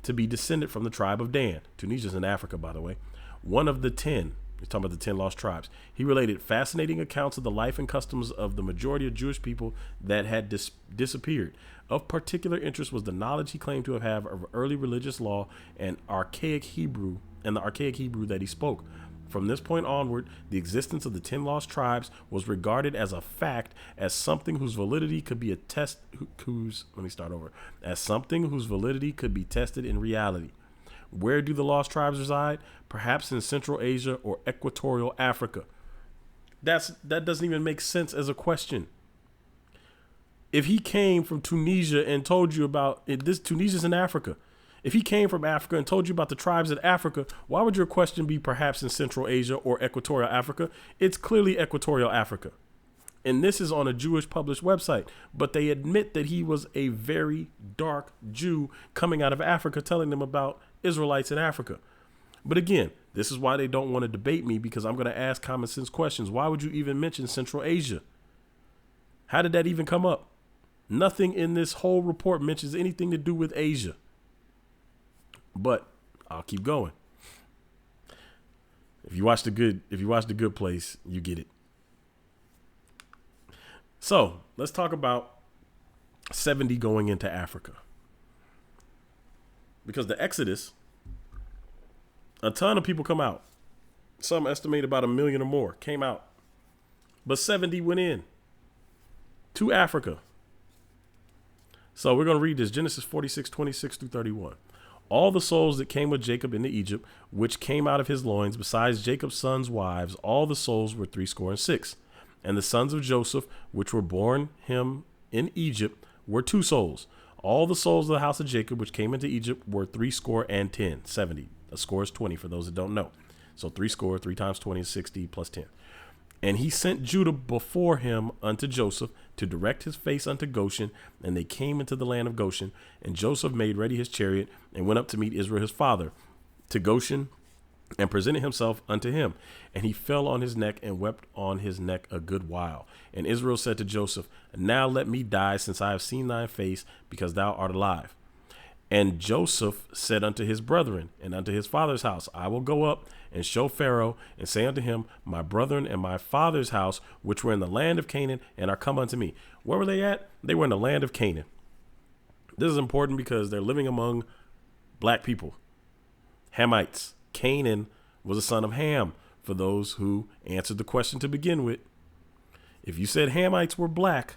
to be descended from the tribe of Dan. Tunisia's in Africa, by the way. One of the 10. He's talking about the 10 lost tribes. He related fascinating accounts of the life and customs of the majority of Jewish people that had disappeared. Of particular interest was the knowledge he claimed to have of early religious law and the archaic Hebrew that he spoke. From this point onward, the existence of the 10 lost tribes was regarded as a fact, as something whose validity could be tested in reality. Where do the lost tribes reside? Perhaps in Central Asia or Equatorial Africa. That doesn't even make sense as a question. If he came from Tunisia and told you about it, Tunisia's in Africa. If he came from Africa and told you about the tribes in Africa, why would your question be perhaps in Central Asia or Equatorial Africa? It's clearly Equatorial Africa. And this is on a Jewish published website, but they admit that he was a very dark Jew coming out of Africa, telling them about Israelites in Africa. But again, this is why they don't want to debate me, because I'm going to ask common sense questions. Why would you even mention Central Asia? How did that even come up? Nothing in this whole report mentions anything to do with Asia. But I'll keep going. If you watch The Good Place, you get it. So let's talk about 70 going into Africa. Because the Exodus, a ton of people come out. Some estimate about 1 million or more came out. But 70 went in to Africa. So we're going to read this. Genesis 46, 26 through 31. All the souls that came with Jacob into Egypt, which came out of his loins, besides Jacob's sons' wives, all the souls were 66. And the sons of Joseph, which were born him in Egypt, were 2 souls. All the souls of the house of Jacob, which came into Egypt, were 70. 70. A score is 20 for those that don't know. So 3 times 20 is 60 plus 10. And he sent Judah before him unto Joseph to direct his face unto Goshen. And they came into the land of Goshen. And Joseph made ready his chariot and went up to meet Israel his father to Goshen, and presented himself unto him. And he fell on his neck and wept on his neck a good while. And Israel said to Joseph, now let me die, since I have seen thy face, because thou art alive. And Joseph said unto his brethren and unto his father's house, I will go up and show Pharaoh, and say unto him, my brethren and my father's house, which were in the land of Canaan, and are come unto me. Where were they at? They were in the land of Canaan. This is important because they're living among black people, Hamites. Canaan was a son of Ham, for those who answered the question to begin with. If you said Hamites were black,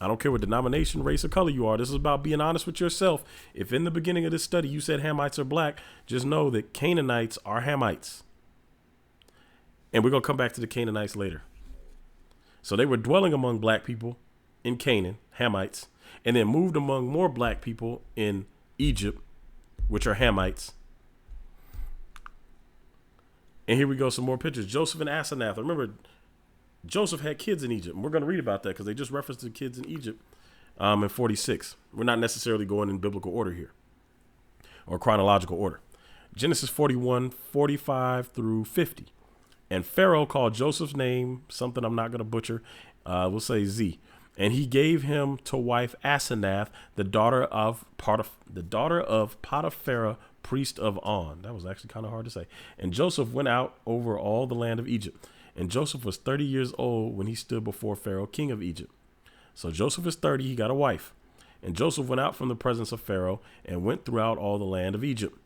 I don't care what denomination, race, or color you are. This is about being honest with yourself. If in the beginning of this study you said Hamites are black, just know that Canaanites are Hamites. And we're going to come back to the Canaanites later. So they were dwelling among black people in Canaan, Hamites, and then moved among more black people in Egypt, which are Hamites. And here we go, some more pictures. Joseph and Asenath. Remember, Joseph had kids in Egypt. And we're going to read about that because they just referenced the kids in Egypt in 46. We're not necessarily going in biblical order here or chronological order. Genesis 41, 45 through 50. And Pharaoh called Joseph's name, something I'm not going to butcher, we'll say Z. And he gave him to wife Asenath, the daughter of Potiphar, priest of On. That was actually kind of hard to say. And Joseph went out over all the land of Egypt. And Joseph was 30 years old when he stood before Pharaoh, king of Egypt. So Joseph is 30, he got a wife. And Joseph went out from the presence of Pharaoh and went throughout all the land of Egypt.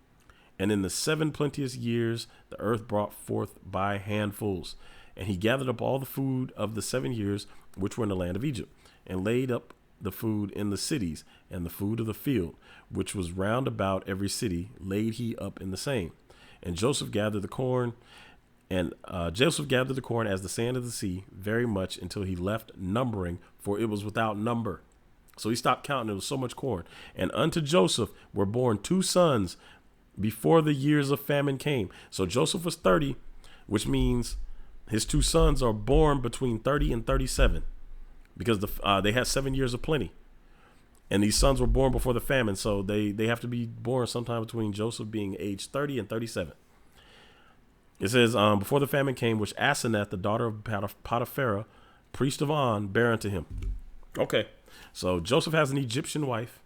And in the 7 plenteous years, the earth brought forth by handfuls. And he gathered up all the food of the 7 years which were in the land of Egypt, and laid up the food in the cities, and the food of the field, which was round about every city, laid he up in the same. And Joseph gathered the corn, Joseph gathered the corn as the sand of the sea, very much until he left numbering, for it was without number. So he stopped counting. There was so much corn. And unto Joseph were born 2 sons before the years of famine came. So Joseph was 30, which means his 2 sons are born between 30 and 37, because they had 7 years of plenty. And these sons were born before the famine. So they have to be born sometime between Joseph being age 30 and 37. It says, before the famine came, which Asenath, the daughter of Potipharah, priest of On, bare unto him. Okay. So Joseph has an Egyptian wife.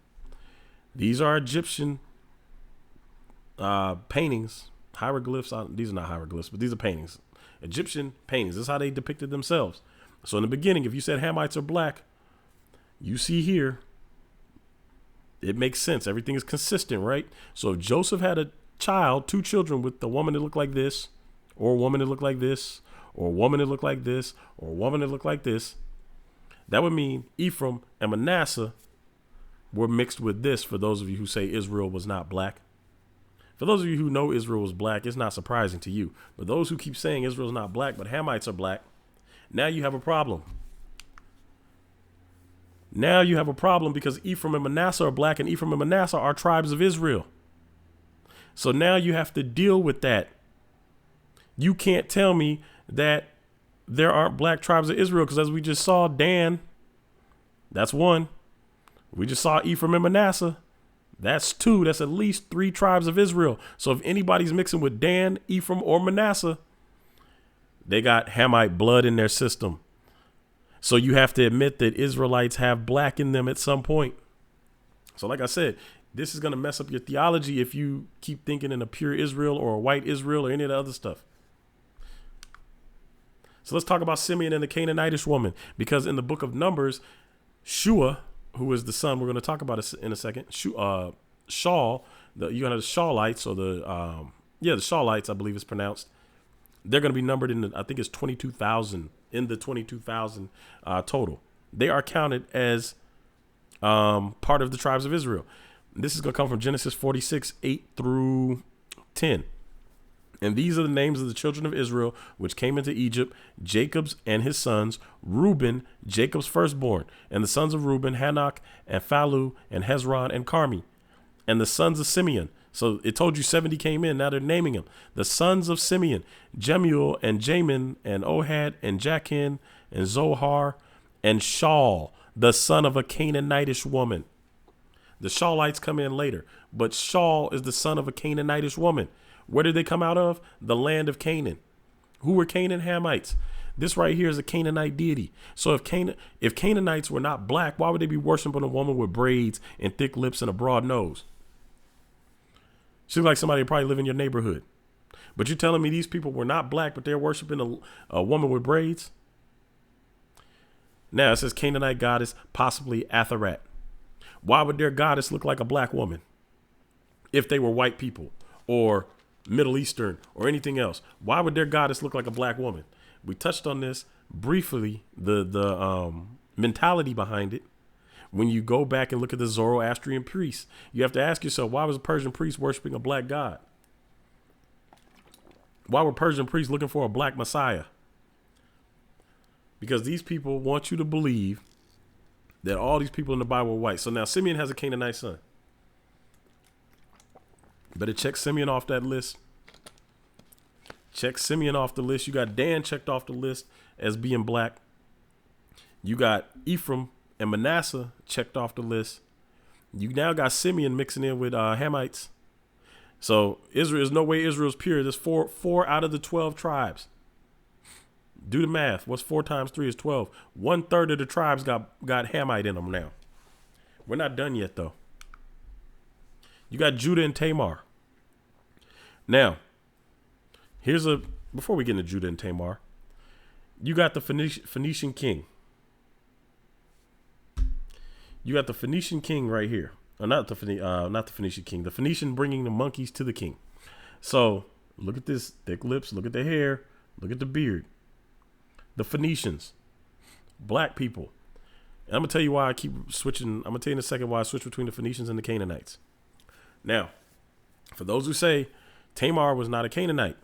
These are Egyptian paintings, hieroglyphs. These are not hieroglyphs, but these are paintings. Egyptian paintings. This is how they depicted themselves. So in the beginning, if you said Hamites are black, you see here, it makes sense. Everything is consistent, right? So if Joseph had a child, 2 children with a woman that looked like this, or a woman that looked like this, or a woman that looked like this, or a woman that looked like this, that would mean Ephraim and Manasseh were mixed with this, for those of you who say Israel was not black. For those of you who know Israel was black, it's not surprising to you. But those who keep saying Israel's not black, but Hamites are black, now you have a problem. Now you have a problem because Ephraim and Manasseh are black, and Ephraim and Manasseh are tribes of Israel. So now you have to deal with that. You can't tell me that there aren't black tribes of Israel, because as we just saw, Dan, that's 1. We just saw Ephraim and Manasseh. That's 2. That's at least 3 tribes of Israel. So if anybody's mixing with Dan, Ephraim, or Manasseh, they got Hamite blood in their system. So you have to admit that Israelites have black in them at some point. So like I said, this is going to mess up your theology if you keep thinking in a pure Israel or a white Israel or any of the other stuff. So let's talk about Simeon and the Canaanitish woman, because in the book of Numbers, Shua, who is the son, we're going to talk about it in a second, Shaul, you're going to have the Shaulites, or the Shaulites, I believe it's pronounced. They're going to be numbered in, I think it's 22,000, in the 22,000 total. They are counted as part of the tribes of Israel. This is going to come from Genesis 46, 8 through 10. And these are the names of the children of Israel, which came into Egypt, Jacob's and his sons, Reuben, Jacob's firstborn, and the sons of Reuben, Hanok, and Phalu, and Hezron, and Carmi, and the sons of Simeon. So it told you 70 came in. Now they're naming them. The sons of Simeon, Jemuel, and Jamin, and Ohad, and Jachin, and Zohar, and Shaul, the son of a Canaanitish woman. The Shaulites come in later, but Shaul is the son of a Canaanitish woman. Where did they come out of? The land of Canaan. Who were Canaan Hamites? This right here is a Canaanite deity. So if Canaanites were not black, why would they be worshiping a woman with braids and thick lips and a broad nose? She looks like somebody probably live in your neighborhood. But you're telling me these people were not black, but they're worshiping a woman with braids? Now it says Canaanite goddess, possibly Atharat. Why would their goddess look like a black woman if they were white people or Middle Eastern or anything else? Why would their goddess look like a black woman? We touched on this briefly, the mentality behind it. When you go back and look at the Zoroastrian priests, you have to ask yourself, why was a Persian priest worshiping a black god? Why were Persian priests looking for a black messiah? Because these people want you to believe that all these people in the Bible were white. So now Simeon has a Canaanite son. Better check Simeon off that list. Check Simeon off the list. You got Dan checked off the list as being black. You got Ephraim and Manasseh checked off the list. You now got Simeon mixing in with Hamites. So Israel, there's no way Israel's pure. There's four out of the 12 tribes. Do the math. What's 4 times 3 is 12. 1/3 of the tribes got Hamite in them now. We're not done yet, though. You got Judah and Tamar. Now, before we get into Judah and Tamar, you got the Phoenician king. You got the Phoenician king right here. Not the Phoenician king. The Phoenician bringing the monkeys to the king. So look at this thick lips. Look at the hair. Look at the beard. The Phoenicians, black people. And I'm gonna tell you why I keep switching. I'm gonna tell you in a second why I switch between the Phoenicians and the Canaanites. Now, for those who say Tamar was not a Canaanite.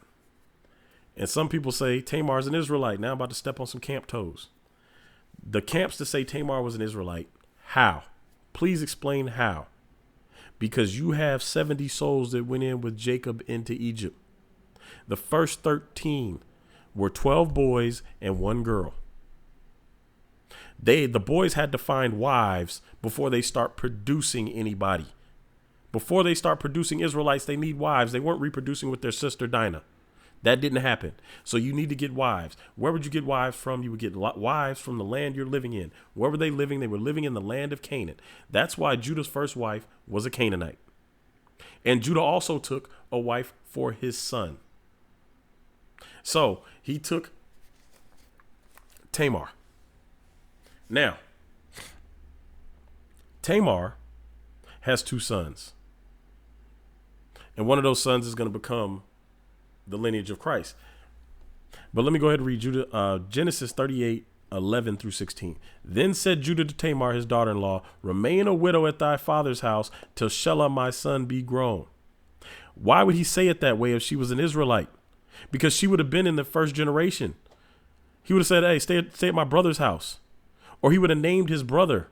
And some people say Tamar is an Israelite. Now I'm about to step on some camp toes. The camps that say Tamar was an Israelite, how? Please explain how. Because you have 70 souls that went in with Jacob into Egypt. The first 13 were 12 boys and 1 girl. The boys had to find wives before they start producing anybody. Before they start producing Israelites, they need wives. They weren't reproducing with their sister Dinah. That didn't happen. So you need to get wives. Where would you get wives from? You would get wives from the land you're living in. Where were they living? They were living in the land of Canaan. That's why Judah's first wife was a Canaanite. And Judah also took a wife for his son. So he took Tamar. Now, Tamar has 2 sons. And one of those sons is going to become the lineage of Christ. But let me go ahead and read Genesis 38:11 through 16. Then said Judah to Tamar, his daughter-in-law, remain a widow at thy father's house till Shelah my son be grown. Why would he say it that way if she was an Israelite? Because she would have been in the first generation. He would have said, hey, stay at my brother's house. Or he would have named his brother,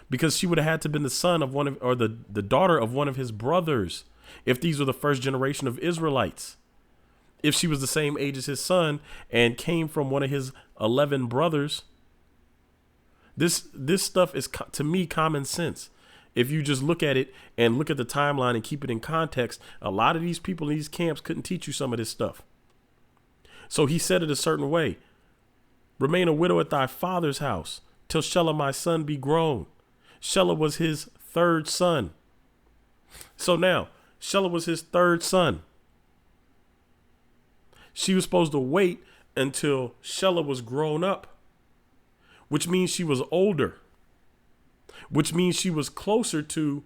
because she would have had to have been the son of one of, or the daughter of one of his brothers, if these were the first generation of Israelites. If she was the same age as his son and came from one of his 11 brothers, this stuff is, to me, common sense. If you just look at it and look at the timeline and keep it in context, a lot of these people in these camps couldn't teach you some of this stuff. So he said it a certain way. Remain a widow at thy father's house till Shelah my son be grown. Shelah was his 3rd son. So now, Shelah was his 3rd son. She was supposed to wait until Shelah was grown up, which means she was older, which means she was closer to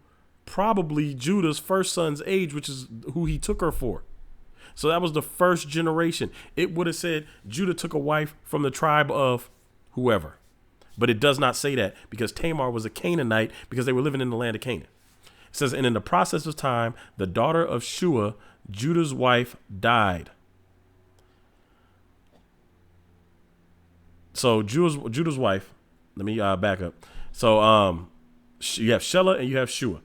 probably Judah's first son's age, which is who he took her for. So that was the first generation. It would have said Judah took a wife from the tribe of whoever, but it does not say that, because Tamar was a Canaanite, because they were living in the land of Canaan. It says, and in the process of time, the daughter of Shua, Judah's wife, died. So Judah's wife, let me back up. So you have Shelah and you have Shua.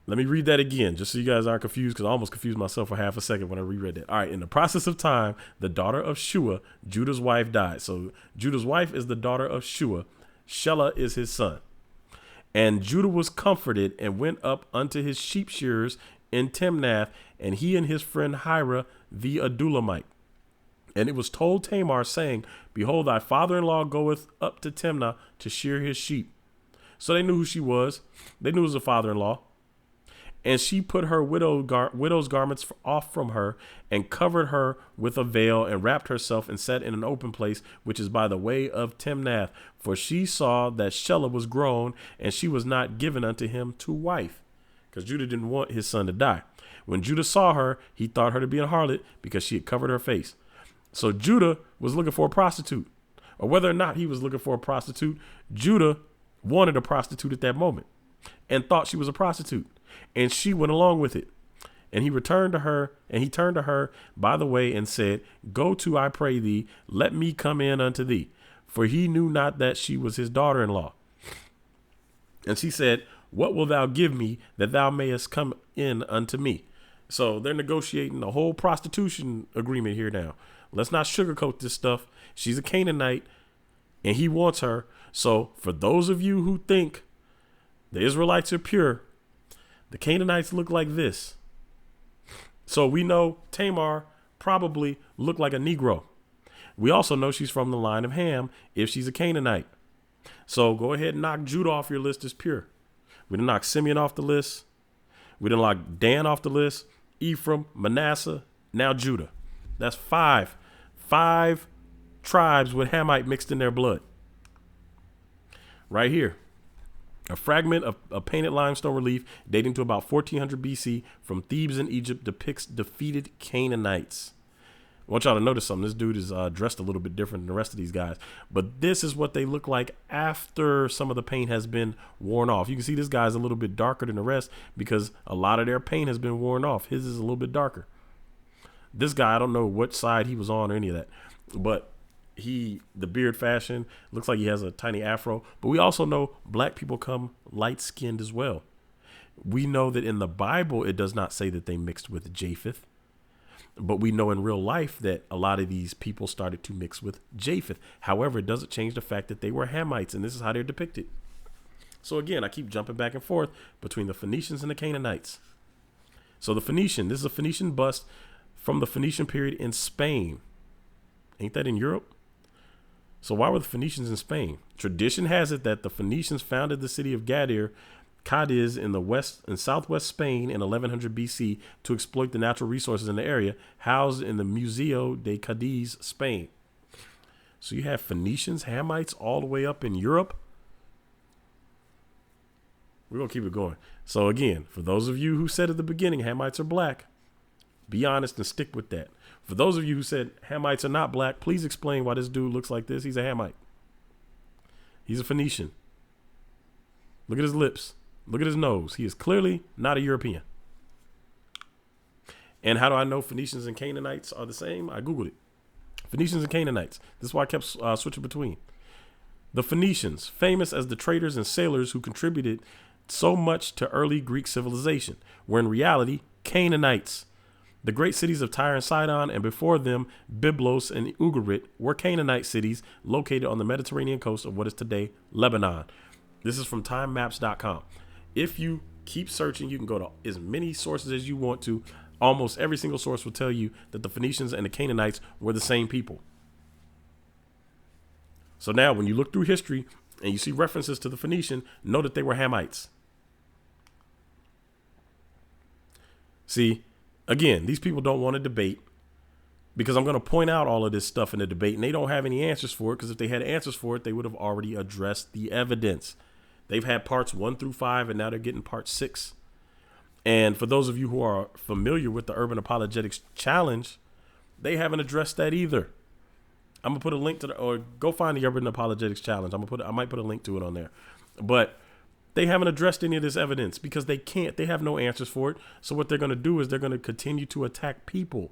Let me read that again, just so you guys aren't confused, because I almost confused myself for half a second when I reread that. All right, in the process of time, the daughter of Shua, Judah's wife, died. So Judah's wife is the daughter of Shua. Shelah is his son. And Judah was comforted and went up unto his sheep shearers in Timnath, and he and his friend Hira the Adullamite. And it was told Tamar, saying, behold, thy father-in-law goeth up to Timnah to shear his sheep. So they knew who she was. They knew it was a father-in-law. And she put her widow's garments off from her, and covered her with a veil, and wrapped herself, and sat in an open place, which is by the way of Timnath. For she saw that Shelah was grown, and she was not given unto him to wife, because Judah didn't want his son to die. When Judah saw her, he thought her to be a harlot, because she had covered her face. So Judah was looking for a prostitute, or whether or not he was looking for a prostitute, Judah wanted a prostitute at that moment and thought she was a prostitute, and she went along with it. And he turned to her by the way and said, go to, I pray thee, let me come in unto thee. For he knew not that she was his daughter-in-law. And she said, what wilt thou give me that thou mayest come in unto me? So they're negotiating a whole prostitution agreement here now. Let's not sugarcoat this stuff. She's a Canaanite and he wants her. So for those of you who think the Israelites are pure, the Canaanites look like this. So we know Tamar probably looked like a Negro. We also know she's from the line of Ham if she's a Canaanite. So go ahead and knock Judah off your list as pure. We didn't knock Simeon off the list. We didn't knock Dan off the list. Ephraim, Manasseh, now Judah. That's five tribes with Hamite mixed in their blood. Right here. A fragment of a painted limestone relief dating to about 1400 BC from Thebes in Egypt depicts defeated Canaanites. I want y'all to notice something. This dude is dressed a little bit different than the rest of these guys. But this is what they look like after some of the paint has been worn off. You can see this guy's a little bit darker than the rest because a lot of their paint has been worn off. His is a little bit darker. This guy, I don't know what side he was on or any of that, but the beard fashion looks like he has a tiny afro. But we also know black people come light skinned as well. We know that in the Bible, it does not say that they mixed with Japheth. But we know in real life that a lot of these people started to mix with Japheth. However, it doesn't change the fact that they were Hamites, and this is how they're depicted. So again, I keep jumping back and forth between the Phoenicians and the Canaanites. So the Phoenician, this is a Phoenician bust from the Phoenician period in Spain. Ain't that in Europe? So why were the Phoenicians in Spain? Tradition has it that the Phoenicians founded the city of Cadiz in the west and southwest Spain in 1100 BC to exploit the natural resources in the area, housed in the Museo de Cadiz, Spain. So you have Phoenicians, Hamites all the way up in Europe. We're going to keep it going. So again, for those of you who said at the beginning Hamites are black, be honest and stick with that. For those of you who said Hamites are not black, please explain why this dude looks like this. He's a Hamite. He's a Phoenician. Look at his lips. Look at his nose. He is clearly not a European. And how do I know Phoenicians and Canaanites are the same? I Googled it. Phoenicians and Canaanites. This is why I kept switching between. The Phoenicians, famous as the traders and sailors who contributed so much to early Greek civilization, were in reality Canaanites. The great cities of Tyre and Sidon, and before them, Byblos and Ugarit, were Canaanite cities located on the Mediterranean coast of what is today Lebanon. This is from timemaps.com. If you keep searching, you can go to as many sources as you want to. Almost every single source will tell you that the Phoenicians and the Canaanites were the same people. So now when you look through history and you see references to the Phoenician, know that they were Hamites. See, again, these people don't want to debate because I'm going to point out all of this stuff in the debate, and they don't have any answers for it, because if they had answers for it, they would have already addressed the evidence. They've had parts 1 through 5, and now they're getting part 6. And for those of you who are familiar with the Urban Apologetics Challenge, they haven't addressed that either. I'm gonna put a link to or go find the Urban Apologetics Challenge. I might put a link to it on there, but they haven't addressed any of this evidence because they can't. They have no answers for it. So what they're gonna do is they're gonna continue to attack people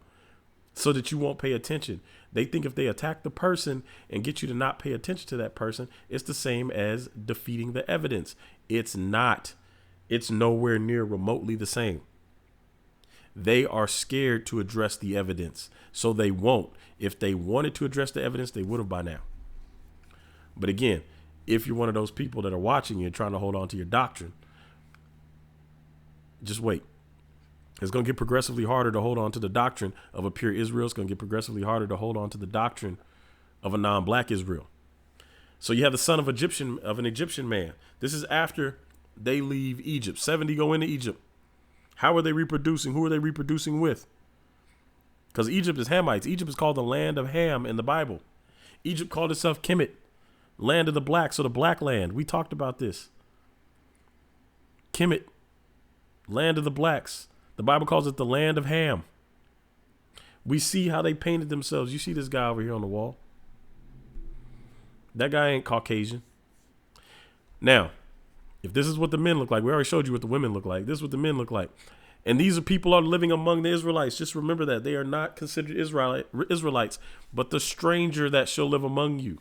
so that you won't pay attention. They think if they attack the person and get you to not pay attention to that person, it's the same as defeating the evidence. It's not. It's nowhere near remotely the same. They are scared to address the evidence, so they won't. If they wanted to address the evidence, they would have by now. But again, if you're one of those people that are watching you and trying to hold on to your doctrine, just wait. It's going to get progressively harder to hold on to the doctrine of a pure Israel. It's going to get progressively harder to hold on to the doctrine of a non-black Israel. So you have the son of an Egyptian man. This is after they leave Egypt. 70 go into Egypt. How are they reproducing? Who are they reproducing with? Because Egypt is Hamites. Egypt is called the land of Ham in the Bible. Egypt called itself Kemet, land of the blacks, so the black land. We talked about this. Kemet, land of the blacks. The Bible calls it the land of Ham. We see how they painted themselves. You see this guy over here on the wall? That guy ain't Caucasian. Now, if this is what the men look like, we already showed you what the women look like. This is what the men look like. And these are people are living among the Israelites. Just remember that they are not considered Israelites, but the stranger that shall live among you.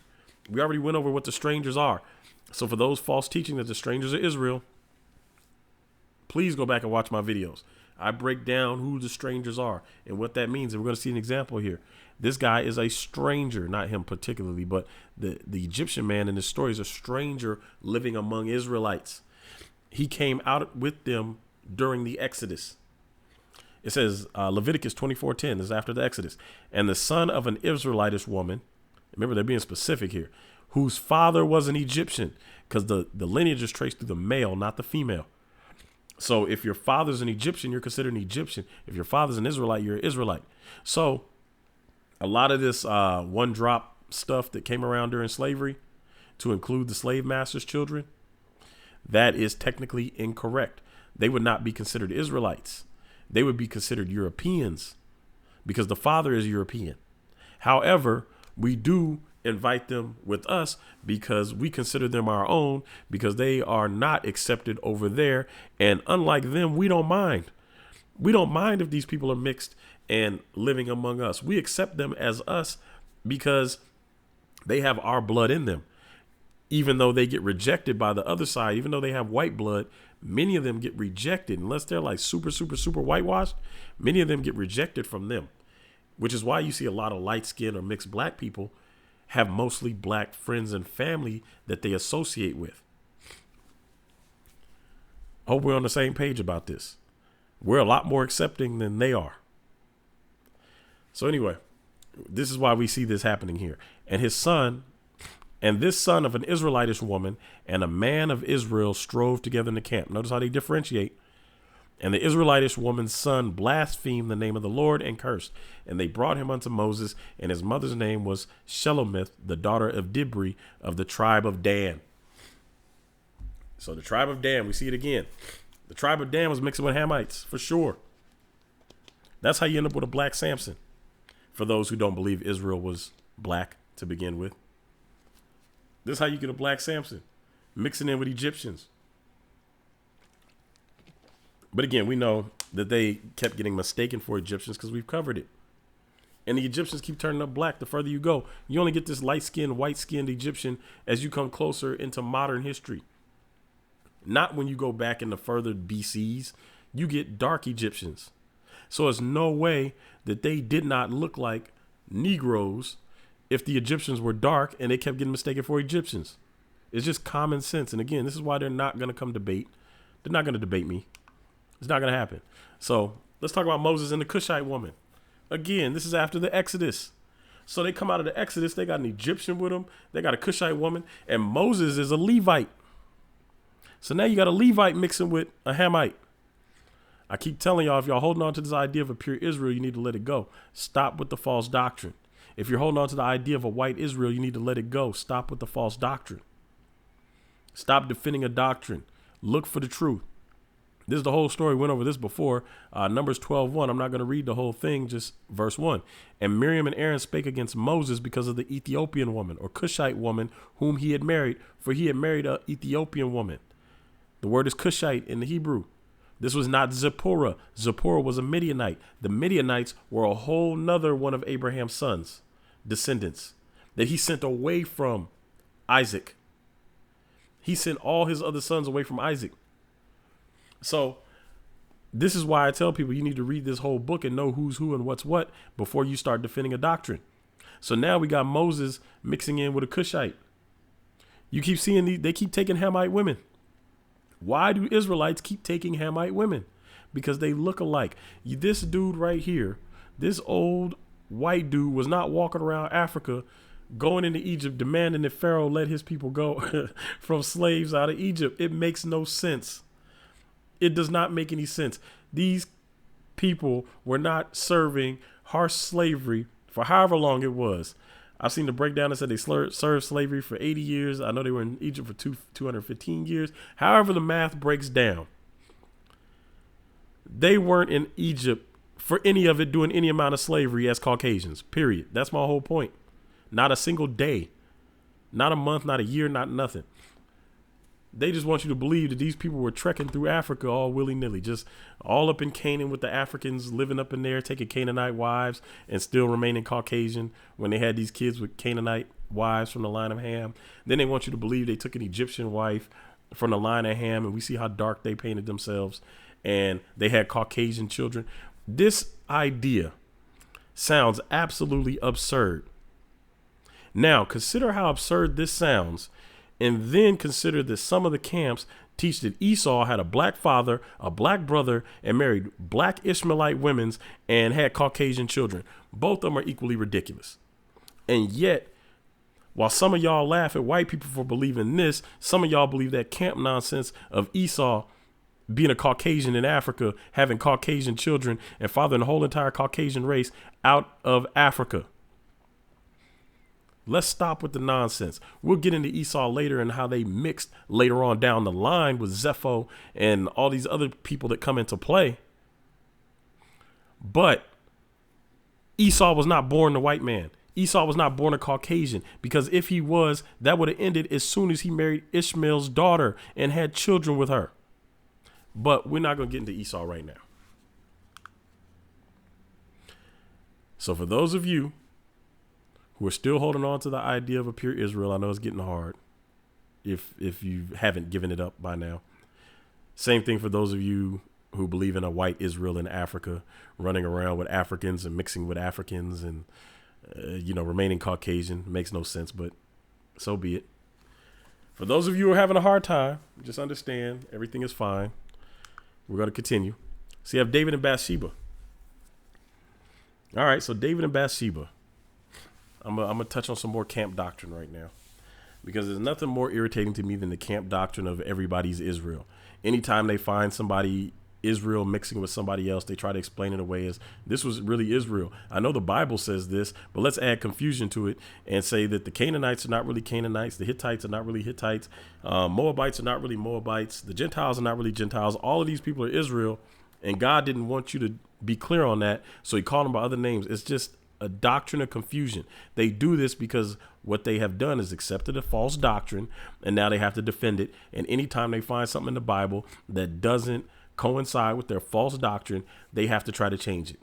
We already went over what the strangers are. So for those false teaching that the strangers are Israel, please go back and watch my videos. I break down who the strangers are and what that means. And we're going to see an example here. This guy is a stranger, not him particularly, but the Egyptian man in this story is a stranger living among Israelites. He came out with them during the Exodus. It says Leviticus 24:10 is after the Exodus. And the son of an Israelitish woman, remember they're being specific here, whose father was an Egyptian, because the lineage is traced through the male, not the female. So if your father's an Egyptian, you're considered an Egyptian. If your father's an Israelite, you're an Israelite. So a lot of this one drop stuff that came around during slavery to include the slave master's children, that is technically incorrect. They would not be considered Israelites. They would be considered Europeans because the father is European. However, we do invite them with us because we consider them our own, because they are not accepted over there. And unlike them, we don't mind. We don't mind if these people are mixed and living among us. We accept them as us because they have our blood in them. Even though they get rejected by the other side, even though they have white blood, many of them get rejected unless they're like super, super, super whitewashed. Many of them get rejected from them, which is why you see a lot of light skinned or mixed black people have mostly black friends and family that they associate with. Hope we're on the same page about this. We're a lot more accepting than they are. So anyway, this is why we see this happening here. And his son, and this son of an Israelitish woman and a man of Israel strove together in the camp. Notice how they differentiate. And the Israelitish woman's son blasphemed the name of the Lord and cursed. And they brought him unto Moses, and his mother's name was Shelomith, the daughter of Dibri of the tribe of Dan. So the tribe of Dan, we see it again. The tribe of Dan was mixing with Hamites, for sure. That's how you end up with a black Samson, for those who don't believe Israel was black to begin with. This is how you get a black Samson, mixing in with Egyptians. But again, we know that they kept getting mistaken for Egyptians because we've covered it. And the Egyptians keep turning up black the further you go. You only get this light-skinned, white-skinned Egyptian as you come closer into modern history. Not when you go back into further BCs. You get dark Egyptians. So there's no way that they did not look like Negroes if the Egyptians were dark and they kept getting mistaken for Egyptians. It's just common sense. And again, this is why they're not going to come debate. They're not going to debate me. It's not going to happen. So let's talk about Moses and the Cushite woman. Again, this is after the Exodus. So they come out of the Exodus. They got an Egyptian with them. They got a Cushite woman. And Moses is a Levite. So now you got a Levite mixing with a Hamite. I keep telling y'all, if y'all holding on to this idea of a pure Israel, you need to let it go. Stop with the false doctrine. If you're holding on to the idea of a white Israel, you need to let it go. Stop with the false doctrine. Stop defending a doctrine. Look for the truth. This is the whole story. Went over this before. Numbers 12:1. I'm not going to read the whole thing, just verse 1. And Miriam and Aaron spake against Moses because of the Ethiopian woman or Cushite woman whom he had married, for he had married an Ethiopian woman. The word is Cushite in the Hebrew. This was not Zipporah. Zipporah was a Midianite. The Midianites were a whole nother one of Abraham's sons, descendants, that he sent away from Isaac. He sent all his other sons away from Isaac. So this is why I tell people you need to read this whole book and know who's who and what's what before you start defending a doctrine. So now we got Moses mixing in with a Cushite. You keep seeing they keep taking Hamite women. Why do Israelites keep taking Hamite women? Because they look alike. This dude right here, this old white dude was not walking around Africa going into Egypt demanding that Pharaoh let his people go from slaves out of Egypt. It makes no sense. It does not make any sense. These people were not serving harsh slavery for however long it was. I've seen the breakdown that said they served slavery for 80 years. I know they were in Egypt for 215 years. However the math breaks down, they weren't in Egypt for any of it doing any amount of slavery as Caucasians, period. That's my whole point. Not a single day, not a month, not a year, not nothing. They just want you to believe that these people were trekking through Africa all willy-nilly, just all up in Canaan with the Africans living up in there, taking Canaanite wives and still remaining Caucasian when they had these kids with Canaanite wives from the line of Ham. Then they want you to believe they took an Egyptian wife from the line of Ham, and we see how dark they painted themselves, and they had Caucasian children. This idea sounds absolutely absurd. Now, consider how absurd this sounds. And then consider that some of the camps teach that Esau had a black father, a black brother, and married black Ishmaelite women and had Caucasian children. Both of them are equally ridiculous. And yet, while some of y'all laugh at white people for believing this, some of y'all believe that camp nonsense of Esau being a Caucasian in Africa, having Caucasian children, and fathering the whole entire Caucasian race out of Africa. Let's stop with the nonsense. We'll get into Esau later and how they mixed later on down the line with Zepho and all these other people that come into play. But Esau was not born a white man. Esau was not born a Caucasian, because if he was, that would have ended as soon as he married Ishmael's daughter and had children with her. But we're not going to get into Esau right now. So for those of you who are still holding on to the idea of a pure Israel, I know it's getting hard if you haven't given it up by now. Same thing for those of you who believe in a white Israel in Africa, running around with Africans and mixing with Africans and, remaining Caucasian. Makes no sense, but so be it. For those of you who are having a hard time, just understand everything is fine. We're going to continue. So you have David and Bathsheba. All right, so David and Bathsheba. I'm going to touch on some more camp doctrine right now, because there's nothing more irritating to me than the camp doctrine of everybody's Israel. Anytime they find somebody Israel mixing with somebody else, they try to explain it away as this was really Israel. I know the Bible says this, but let's add confusion to it and say that the Canaanites are not really Canaanites. The Hittites are not really Hittites. Moabites are not really Moabites. The Gentiles are not really Gentiles. All of these people are Israel, and God didn't want you to be clear on that, so he called them by other names. It's just a doctrine of confusion. They do this because what they have done is accepted a false doctrine, and now they have to defend it. And anytime they find something in the Bible that doesn't coincide with their false doctrine, they have to try to change it.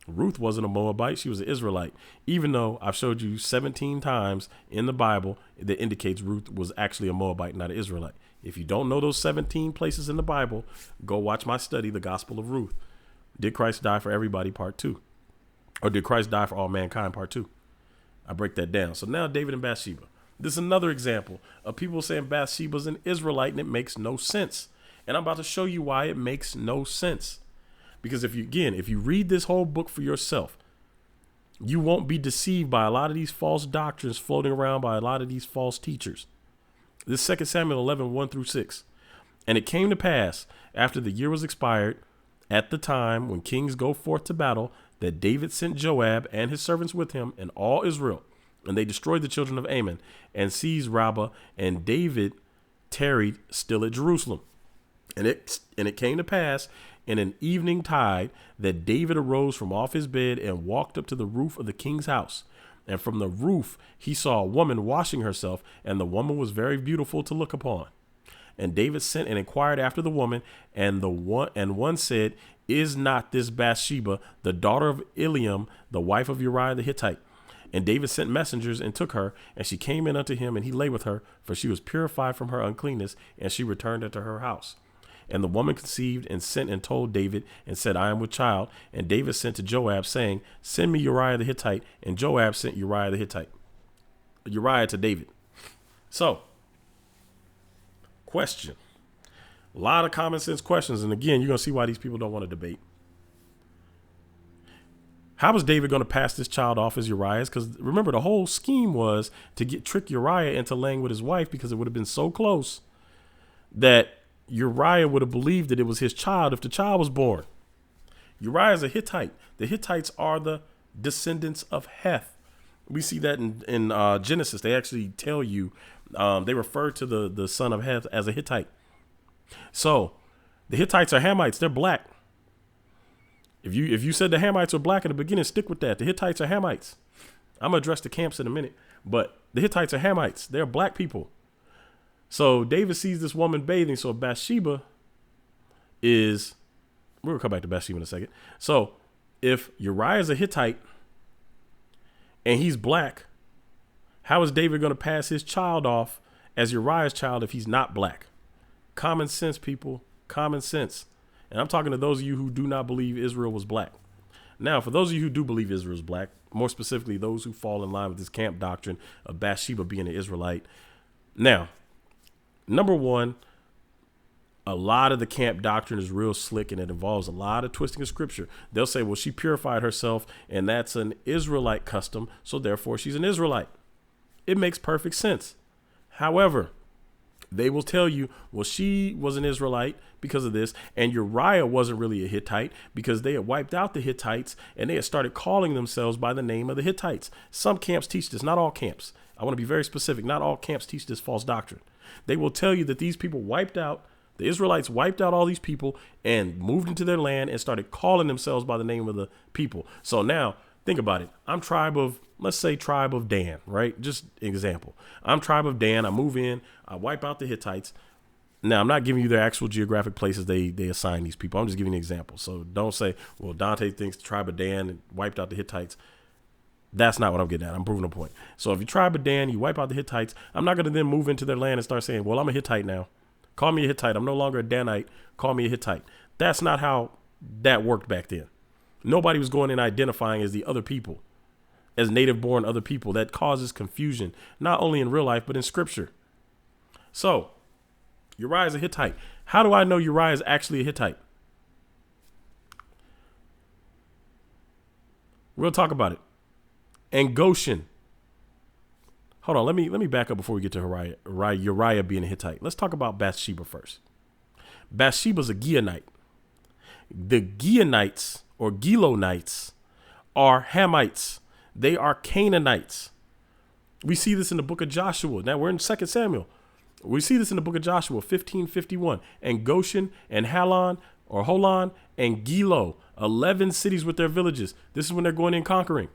Ruth wasn't a Moabite. She was an Israelite, even though I've showed you 17 times in the Bible that indicates Ruth was actually a Moabite, not an Israelite. If you don't know those 17 places in the Bible, go watch my study, The Gospel of Ruth. Did Christ die for everybody? Part 2. Or did Christ die for all mankind? Part 2. I break that down. So now David and Bathsheba. This is another example of people saying Bathsheba's an Israelite, and it makes no sense. And I'm about to show you why it makes no sense. Because if you read this whole book for yourself, you won't be deceived by a lot of these false doctrines floating around by a lot of these false teachers. This is 2 Samuel 11, 1 through 6. And it came to pass, after the year was expired, at the time when kings go forth to battle, that David sent Joab and his servants with him and all Israel. And they destroyed the children of Ammon and seized Rabbah, and David tarried still at Jerusalem. And it came to pass in an evening tide that David arose from off his bed and walked up to the roof of the king's house. And from the roof he saw a woman washing herself, and the woman was very beautiful to look upon. And David sent and inquired after the woman, and one said, "Is not this Bathsheba, the daughter of Eliam, the wife of Uriah the Hittite?" And David sent messengers and took her, and she came in unto him, and he lay with her, for she was purified from her uncleanness, and she returned unto her house. And the woman conceived and sent and told David and said, "I am with child." And David sent to Joab, saying, "Send me Uriah the Hittite." And Joab sent Uriah to David. So, question. A lot of common sense questions. And again, you're going to see why these people don't want to debate. How was David going to pass this child off as Uriah's? Because remember, the whole scheme was to trick Uriah into laying with his wife, because it would have been so close that Uriah would have believed that it was his child if the child was born. Uriah is a Hittite. The Hittites are the descendants of Heth. We see that in Genesis. They actually tell you, they refer to the son of Heth as a Hittite. So the Hittites are Hamites. They're black. If you said the Hamites were black in the beginning, stick with that. The Hittites are Hamites. I'm going to address the camps in a minute, but the Hittites are Hamites. They're black people. So David sees this woman bathing. So Bathsheba is, we'll come back to Bathsheba in a second. So if Uriah is a Hittite and he's black, how is David going to pass his child off as Uriah's child if he's not black? Common sense, people. Common sense. And I'm talking to those of you who do not believe Israel was black. Now, for those of you who do believe Israel is black, more specifically those who fall in line with this camp doctrine of Bathsheba being an Israelite. Now, number one, a lot of the camp doctrine is real slick, and it involves a lot of twisting of scripture. They'll say, well, she purified herself, and that's an Israelite custom, so therefore she's an Israelite. It makes perfect sense. However, they will tell you, well, she was an Israelite because of this, and Uriah wasn't really a Hittite because they had wiped out the Hittites, and they had started calling themselves by the name of the Hittites. Some camps teach this, not all camps. I want to be very specific. Not all camps teach this false doctrine. They will tell you that these people the Israelites wiped out all these people and moved into their land and started calling themselves by the name of the people. So now think about it. I'm let's say tribe of Dan, right? Just example. I'm tribe of Dan. I move in, I wipe out the Hittites. Now, I'm not giving you their actual geographic places they assign these people. I'm just giving you an example. So don't say, well, Dante thinks the tribe of Dan wiped out the Hittites. That's not what I'm getting at. I'm proving a point. So if you tribe of Dan, you wipe out the Hittites, I'm not going to then move into their land and start saying, well, I'm a Hittite now. Call me a Hittite. I'm no longer a Danite. Call me a Hittite. That's not how that worked back then. Nobody was going and identifying as the other people, as native born other people. That causes confusion, not only in real life, but in scripture. So Uriah is a Hittite. How do I know Uriah is actually a Hittite? We'll talk about it. And Goshen. Hold on, let me back up before we get to Uriah being a Hittite. Let's talk about Bathsheba first. Bathsheba's a Gionite. The Gionites or Gilonites are Hamites. They are Canaanites. We see this in the book of Joshua. Now we're in 2 Samuel. We see this in the book of Joshua 15:51. And Goshen and Halon or Holon and Gilo, 11 cities with their villages. This is when they're going in conquering.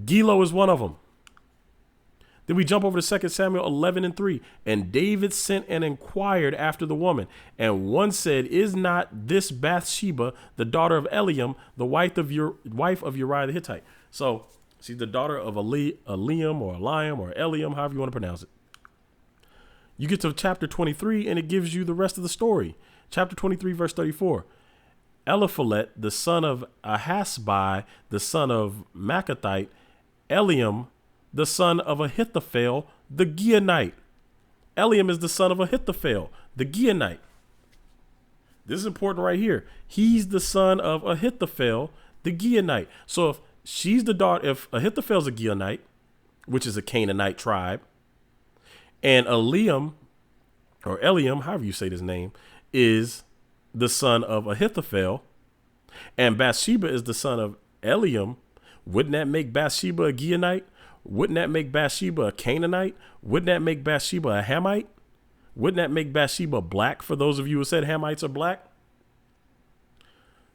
Gilo is one of them. Then we jump over to 2 Samuel 11:3. And David sent and inquired after the woman. And one said, is not this Bathsheba, the daughter of Eliam, the wife of Uriah the Hittite? So she's the daughter of Eliam or Eliam or Eliam, however you want to pronounce it. You get to chapter 23 and it gives you the rest of the story. Chapter 23, verse 34. Eliphalet, the son of Ahasbai, the son of Machathite, Eliam, the son of Ahithophel, the Gionite. Eliam is the son of Ahithophel, the Gionite. This is important right here. He's the son of Ahithophel, the Gionite. So if she's the daughter, if Ahithophel's a Gionite, which is a Canaanite tribe, and Eliam, or Eliam, however you say his name, is the son of Ahithophel, and Bathsheba is the son of Eliam, wouldn't that make Bathsheba a Gionite? Wouldn't that make Bathsheba a Canaanite? Wouldn't that make Bathsheba a Hamite? Wouldn't that make Bathsheba black for those of you who said Hamites are black?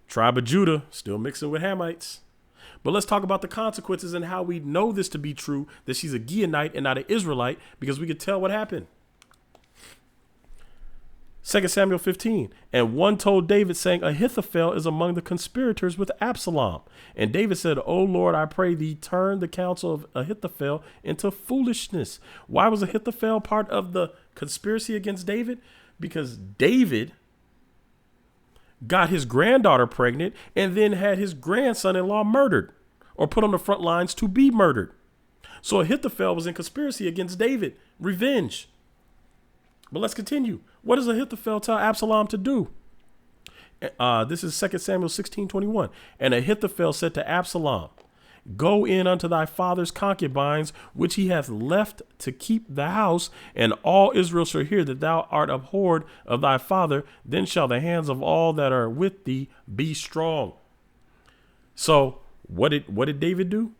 Tribe of Judah, still mixing with Hamites. But let's talk about the consequences and how we know this to be true, that she's a Gionite and not an Israelite, because we could tell what happened. 2 Samuel 15. And one told David, saying, Ahithophel is among the conspirators with Absalom. And David said, O Lord, I pray thee, turn the counsel of Ahithophel into foolishness. Why was Ahithophel part of the conspiracy against David? Because David got his granddaughter pregnant and then had his grandson-in-law murdered or put on the front lines to be murdered. So Ahithophel was in conspiracy against David. Revenge. But let's continue. What does Ahithophel tell Absalom to do? This is 2 Samuel 16:21. And Ahithophel said to Absalom, go in unto thy father's concubines, which he hath left to keep the house, and all Israel shall hear that thou art abhorred of thy father. Then shall the hands of all that are with thee be strong. So what did David do?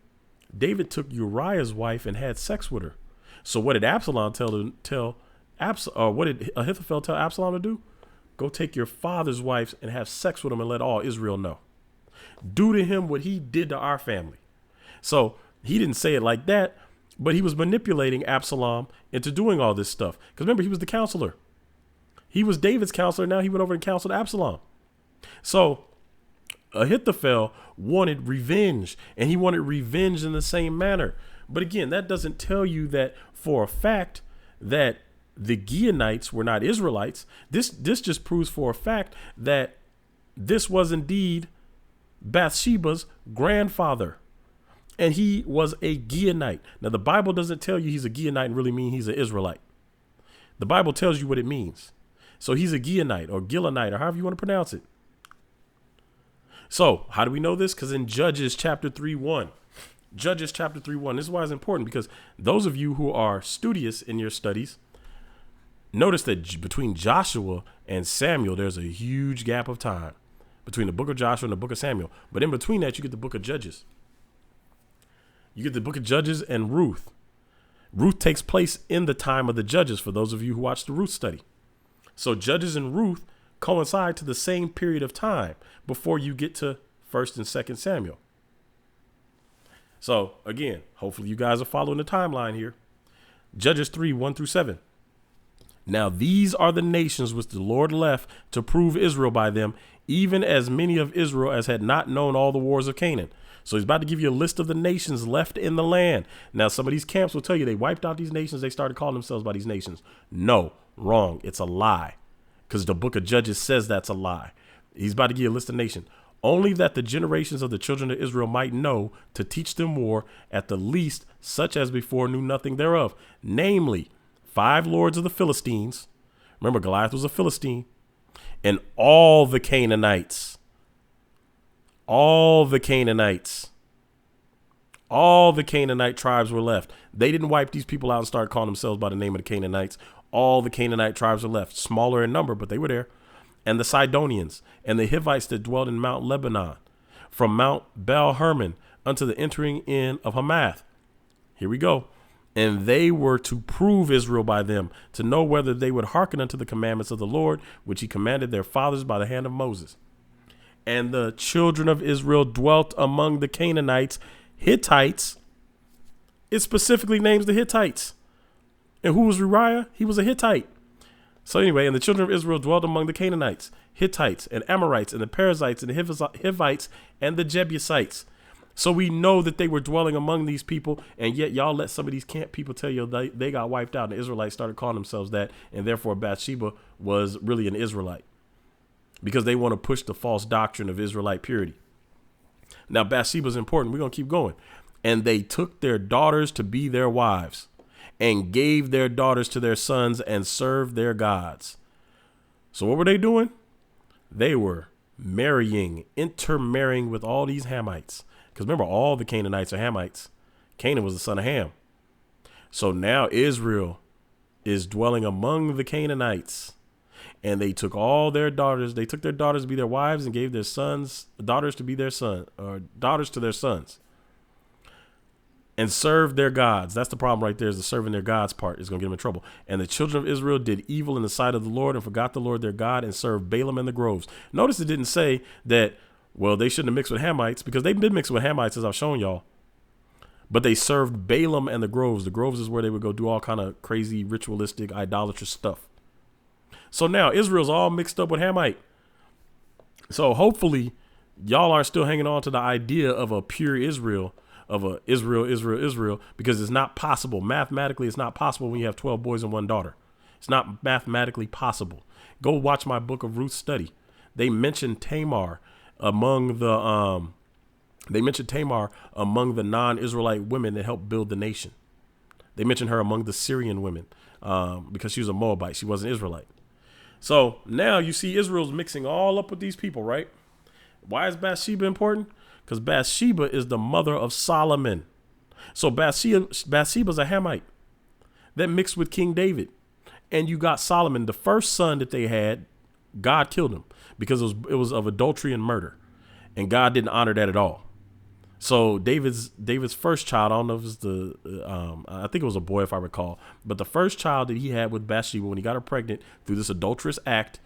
David took Uriah's wife and had sex with her. So what did Absalom what did Ahithophel tell Absalom to do? Go take your father's wives and have sex with him and let all Israel know. Do to him what he did to our family. So he didn't say it like that, but he was manipulating Absalom into doing all this stuff. Because remember, he was the counselor. He was David's counselor. Now he went over and counseled Absalom. So Ahithophel wanted revenge, and he wanted revenge in the same manner. But again, that doesn't tell you that for a fact that the Gionites were not Israelites. This just proves for a fact that this was indeed Bathsheba's grandfather, and he was a Gionite. Now, the Bible doesn't tell you he's a Gionite and really mean he's an Israelite. The Bible tells you what it means. So he's a Gionite or Gilonite or however you want to pronounce it. So how do we know this? Because in Judges chapter 3:1, Judges chapter 3:1, this is why it's important, because those of you who are studious in your studies, notice that between Joshua and Samuel, there's a huge gap of time between the book of Joshua and the book of Samuel. But in between that, you get the book of Judges. You get the book of Judges and Ruth. Ruth takes place in the time of the Judges, for those of you who watch the Ruth study. So Judges and Ruth coincide to the same period of time before you get to 1st and 2nd Samuel. So again, hopefully you guys are following the timeline here. Judges 3:1-7. Now these are the nations which the Lord left to prove Israel by them, even as many of Israel as had not known all the wars of Canaan. So he's about to give you a list of the nations left in the land. Now, some of these camps will tell you they wiped out these nations. They started calling themselves by these nations. No, wrong. It's a lie, because the book of Judges says that's a lie. He's about to give you a list of nations. Only that the generations of the children of Israel might know, to teach them war, at the least such as before knew nothing thereof. Namely, 5 lords of the Philistines. Remember, Goliath was a Philistine. And all the Canaanites. All the Canaanite tribes were left. They didn't wipe these people out and start calling themselves by the name of the Canaanites. All the Canaanite tribes were left, smaller in number, but they were there. And the Sidonians and the Hivites that dwelt in Mount Lebanon, from Mount Baal Hermon unto the entering in of Hamath. Here we go. And they were to prove Israel by them, to know whether they would hearken unto the commandments of the Lord, which he commanded their fathers by the hand of Moses. And the children of Israel dwelt among the Canaanites, Hittites. It specifically names the Hittites. And who was Uriah? He was a Hittite. So anyway, and the children of Israel dwelt among the Canaanites, Hittites, and Amorites, and the Perizzites, and the Hivites, and the Jebusites. So we know that they were dwelling among these people, and yet y'all let some of these camp people tell you they got wiped out, and the Israelites started calling themselves that, and therefore Bathsheba was really an Israelite, because they want to push the false doctrine of Israelite purity. Now, Bathsheba is important. We're going to keep going. And they took their daughters to be their wives, and gave their daughters to their sons, and served their gods. So what were they doing? They were intermarrying with all these Hamites. Because remember, all the Canaanites are Hamites. Canaan was the son of Ham. So now Israel is dwelling among the Canaanites. And they took all their daughters. They took their daughters to be their wives, and gave their daughters to be their son, or daughters to their sons, and served their gods. That's the problem right there, is the serving their gods part is going to get them in trouble. And the children of Israel did evil in the sight of the Lord, and forgot the Lord their God, and served Balaam and the groves. Notice it didn't say that, well, they shouldn't have mixed with Hamites, because they've been mixed with Hamites, as I've shown y'all. But they served Balaam and the groves. The groves is where they would go do all kind of crazy ritualistic idolatrous stuff. So now Israel's all mixed up with Hamite. So hopefully y'all aren't still hanging on to the idea of a pure Israel, of a Israel, because it's not possible. Mathematically, it's not possible when you have 12 boys and 1 daughter. It's not mathematically possible. Go watch my book of Ruth study. They mentioned Tamar among the non-Israelite women that helped build the nation. They mentioned her among the Syrian women because she was a Moabite. She wasn't Israelite. So now you see Israel's mixing all up with these people, right? Why is Bathsheba important? Because Bathsheba is the mother of Solomon. So Bathsheba's a Hamite that mixed with King David. And you got Solomon, the first son that they had, God killed him because it was of adultery and murder. And God didn't honor that at all. So David's first child, I don't know if it's I think it was a boy if I recall, but the first child that he had with Bathsheba when he got her pregnant through this adulterous act,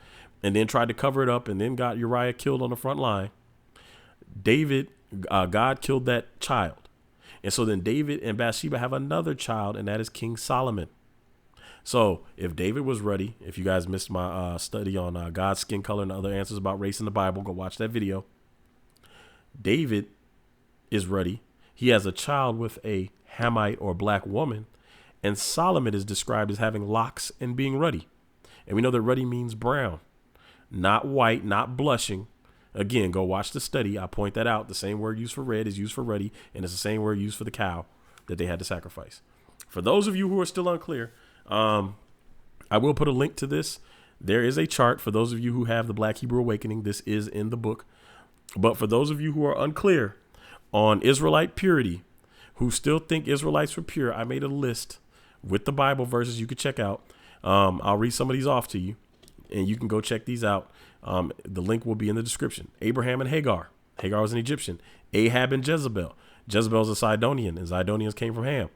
and then tried to cover it up, and then got Uriah killed on the front line. God killed that child. And so then David and Bathsheba have another child, and that is King Solomon. So if David was ready, if you guys missed my study on God's skin color and other answers about race in the Bible, go watch that video. David is ruddy. He has a child with a Hamite or black woman, and Solomon is described as having locks and being ruddy. And we know that ruddy means brown, not white, not blushing. Again, go watch the study. I point that out. The same word used for red is used for ruddy, and it's the same word used for the cow that they had to sacrifice. For those of you who are still unclear, I will put a link to this. There is a chart for those of you who have the Black Hebrew Awakening. This is in the book. But for those of you who are unclear on Israelite purity, who still think Israelites were pure, I made a list with the Bible verses you could check out. I'll read some of these off to you, and you can go check these out. The link will be in the description. Abraham and Hagar. Hagar was an Egyptian. Ahab and Jezebel. Jezebel's a Sidonian, and Zidonians came from Ham.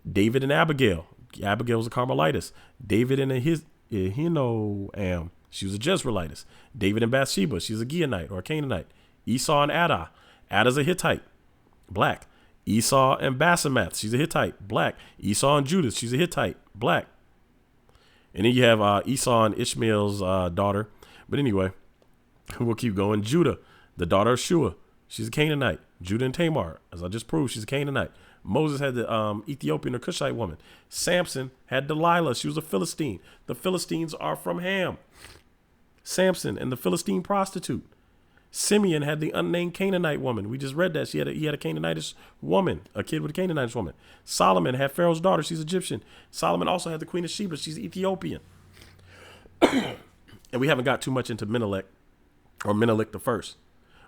David and Abigail. Abigail was a Carmelitess. David and Ahinoam. She was a Jezreelitess. David and Bathsheba. She's a Gianite or a Canaanite. Esau and Adah. Adah's a Hittite, black. Esau and Basemath. She's a Hittite, black. Esau and Judah. She's a Hittite, black. And then you have Esau and Ishmael's daughter. But anyway, we'll keep going. Judah, the daughter of Shua. She's a Canaanite. Judah and Tamar, as I just proved, she's a Canaanite. Moses had the Ethiopian or Cushite woman. Samson had Delilah. She was a Philistine. The Philistines are from Ham. Samson and the Philistine prostitute. Simeon had the unnamed Canaanite woman. We just read that. He had a Canaanitish woman, a kid with a Canaanitish woman. Solomon had Pharaoh's daughter. She's Egyptian. Solomon also had the Queen of Sheba. She's Ethiopian. And we haven't got too much into Menelik or Menelik the first.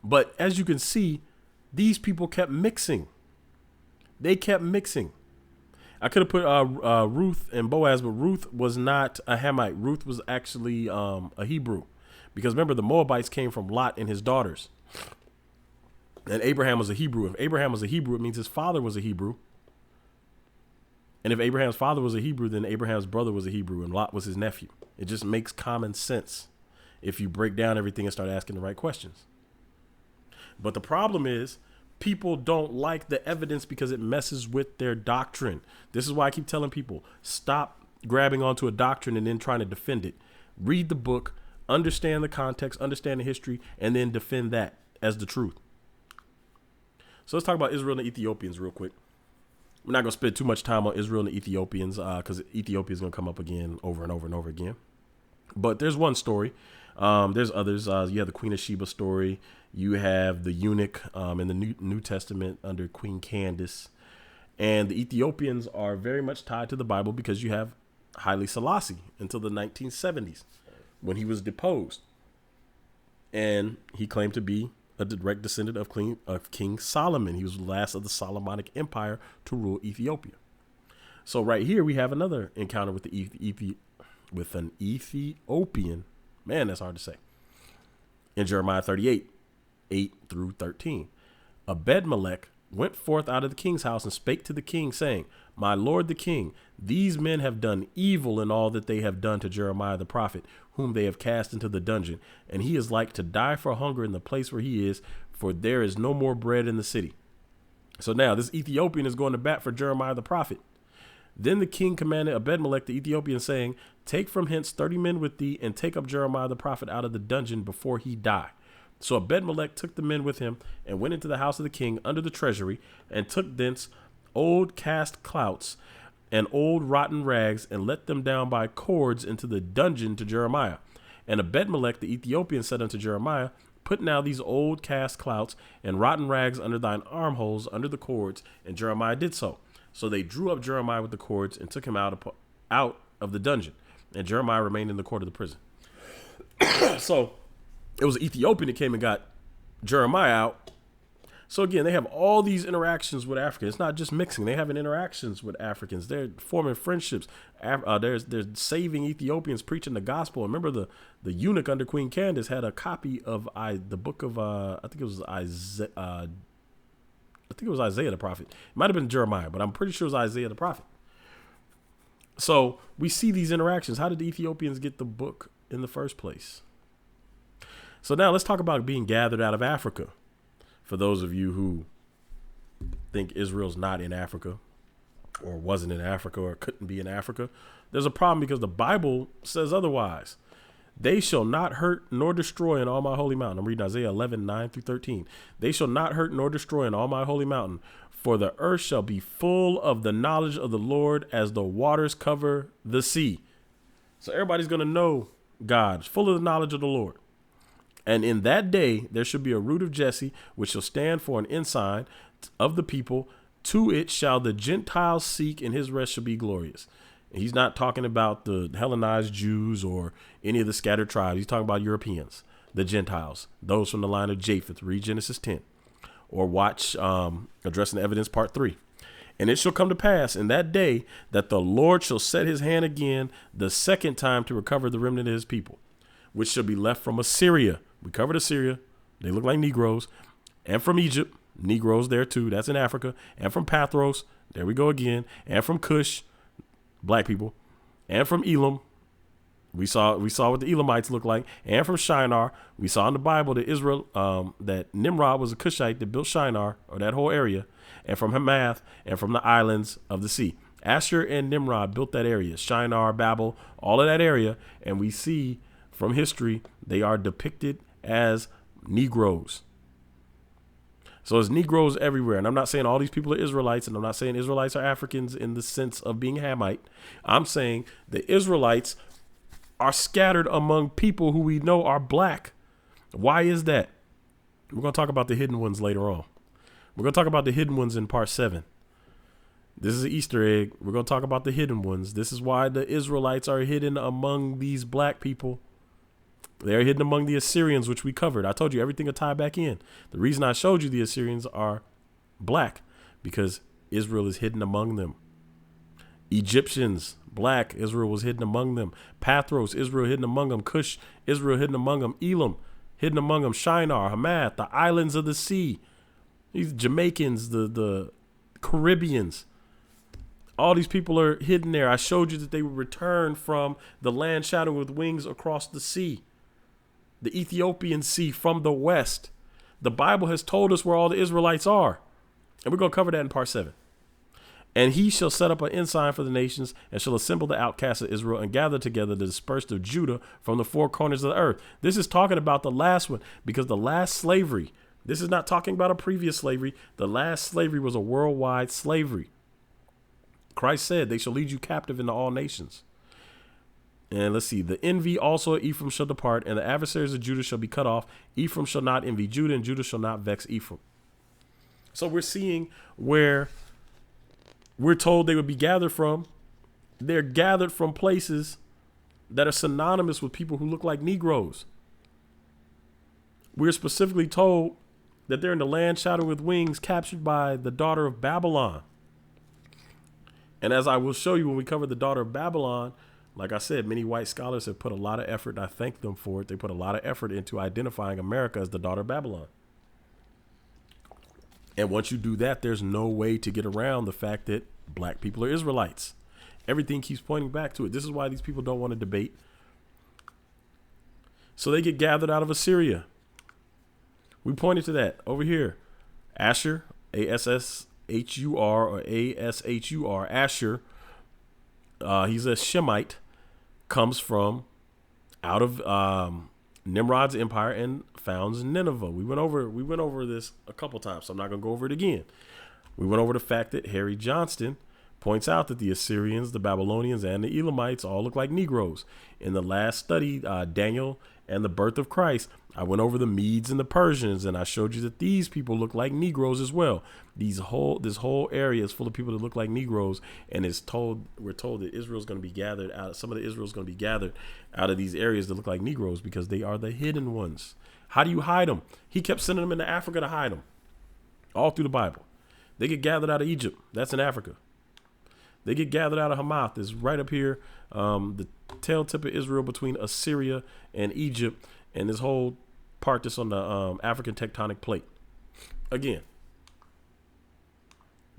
But as you can see, these people kept mixing. They kept mixing. I could have put Ruth and Boaz, but Ruth was not a Hamite. Ruth was actually a Hebrew. Because remember, the Moabites came from Lot and his daughters. And Abraham was a Hebrew. If Abraham was a Hebrew, it means his father was a Hebrew. And if Abraham's father was a Hebrew, then Abraham's brother was a Hebrew and Lot was his nephew. It just makes common sense if you break down everything and start asking the right questions. But the problem is people don't like the evidence because it messes with their doctrine. This is why I keep telling people, stop grabbing onto a doctrine and then trying to defend it. Read the book, understand the context, understand the history, and then defend that as the truth. So let's talk about Israel and the Ethiopians real quick. We're not going to spend too much time on Israel and the Ethiopians because Ethiopia is going to come up again over and over and over again. But there's one story. There's others. You have the Queen of Sheba story. You have the eunuch in the New Testament under Queen Candace. And the Ethiopians are very much tied to the Bible because you have Haile Selassie until the 1970s when he was deposed. And he claimed to be a direct descendant of King Solomon. He was the last of the Solomonic Empire to rule Ethiopia. So right here we have another encounter with an Ethiopian. Man, that's hard to say. In Jeremiah 38, 8 through 13. Ebed-melech went forth out of the king's house and spake to the king, saying, My lord the king, these men have done evil in all that they have done to Jeremiah the prophet, whom they have cast into the dungeon, and he is like to die for hunger in the place where he is, for there is no more bread in the city. So now this Ethiopian is going to bat for Jeremiah the prophet. Then the king commanded Ebed-melech the Ethiopian, saying, Take from hence 30 men with thee, and take up Jeremiah the prophet out of the dungeon before he die. So Ebed-melech took the men with him, and went into the house of the king under the treasury, and took thence old cast clouts and old rotten rags, and let them down by cords into the dungeon to Jeremiah. And Ebed-melech the Ethiopian said unto Jeremiah, Put now these old cast clouts and rotten rags under thine armholes under the cords. And Jeremiah did so. So they drew up Jeremiah with the cords and took him out of the dungeon. And Jeremiah remained in the court of the prison. So it was an Ethiopian that came and got Jeremiah out. So again, they have all these interactions with Africa. It's not just mixing. They having interactions with Africans. They're forming friendships. They're saving Ethiopians, preaching the gospel. Remember the eunuch under Queen Candace had a copy of the book of I think it was Isaiah. I think it was Isaiah the prophet. It might have been Jeremiah, but I'm pretty sure it was Isaiah the prophet. So we see these interactions. How did the Ethiopians get the book in the first place? So now let's talk about being gathered out of Africa. For those of you who think Israel's not in Africa or wasn't in Africa or couldn't be in Africa, there's a problem because the Bible says otherwise. They shall not hurt nor destroy in all my holy mountain. I'm reading Isaiah 11, 9 through 13. They shall not hurt nor destroy in all my holy mountain, for the earth shall be full of the knowledge of the Lord as the waters cover the sea. So everybody's going to know God, full of the knowledge of the Lord. And in that day, there shall be a root of Jesse, which shall stand for an ensign of the people. To it shall the Gentiles seek, and his rest shall be glorious. And he's not talking about the Hellenized Jews or any of the scattered tribes. He's talking about Europeans, the Gentiles, those from the line of Japheth. Read Genesis 10 or watch Addressing the Evidence Part 3. And it shall come to pass in that day that the Lord shall set his hand again the second time to recover the remnant of his people, which shall be left from Assyria. We covered Assyria. They look like Negroes. And from Egypt, Negroes there too. That's in Africa. And from Pathros. There we go again. And from Cush, black people. And from Elam. We saw what the Elamites look like. And from Shinar. We saw in the Bible that Israel, that Nimrod was a Cushite that built Shinar, or that whole area. And from Hamath, and from the islands of the sea. Asher and Nimrod built that area. Shinar, Babel, all of that area. And we see from history, they are depicted as Negroes. So it's Negroes everywhere. And I'm not saying all these people are Israelites, and I'm not saying Israelites are Africans in the sense of being Hamite. I'm saying the Israelites are scattered among people who we know are black. Why is that? We're going to talk about the hidden ones later on. We're going to talk about the hidden ones in part 7. This is an Easter egg. We're going to talk about the hidden ones. This is why the Israelites are hidden among these black people. They're hidden among the Assyrians, which we covered. I told you everything will tie back in. The reason I showed you the Assyrians are black because Israel is hidden among them. Egyptians, black, Israel was hidden among them. Pathros, Israel hidden among them. Cush, Israel hidden among them. Elam, hidden among them. Shinar, Hamath, the islands of the sea. These Jamaicans, the Caribbeans. All these people are hidden there. I showed you that they would return from the land shadowed with wings across the sea. The Ethiopian Sea from the west. The Bible has told us where all the Israelites are. And we're going to cover that in part 7. And he shall set up an ensign for the nations and shall assemble the outcasts of Israel and gather together the dispersed of Judah from the four corners of the earth. This is talking about the last one because the last slavery, this is not talking about a previous slavery. The last slavery was a worldwide slavery. Christ said they shall lead you captive into all nations. And let's see, the envy also of Ephraim shall depart, and the adversaries of Judah shall be cut off. Ephraim shall not envy Judah, and Judah shall not vex Ephraim. So we're seeing where we're told they would be gathered from. They're gathered from places that are synonymous with people who look like Negroes. We're specifically told that they're in the land shadowed with wings, captured by the daughter of Babylon. And as I will show you when we cover the daughter of Babylon, like I said, many white scholars have put a lot of effort, and I thank them for it. They put a lot of effort into identifying America as the daughter of Babylon. And once you do that, there's no way to get around the fact that black people are Israelites. Everything keeps pointing back to it. This is why these people don't want to debate. So they get gathered out of Assyria. We pointed to that over here. Ashur, A-S-S-H-U-R or A-S-H-U-R, Ashur. He's a Shemite. Comes from out of Nimrod's empire and founds Nineveh. We went over this a couple times, so I'm not going to go over it again. We went over the fact that Harry Johnston points out that the Assyrians, the Babylonians, and the Elamites all look like Negroes. In the last study, Daniel and the birth of Christ, I went over the Medes and the Persians, and I showed you that these people look like Negroes as well. This whole area is full of people that look like Negroes, and we're told that Israel's going to be gathered out. Some of the Israel's going to be gathered out of these areas that look like Negroes because they are the hidden ones. How do you hide them? He kept sending them into Africa to hide them, all through the Bible. They get gathered out of Egypt. That's in Africa. They get gathered out of Hamath. It's right up here, the tail tip of Israel between Assyria and Egypt, and this whole part that's on the African tectonic plate. Again,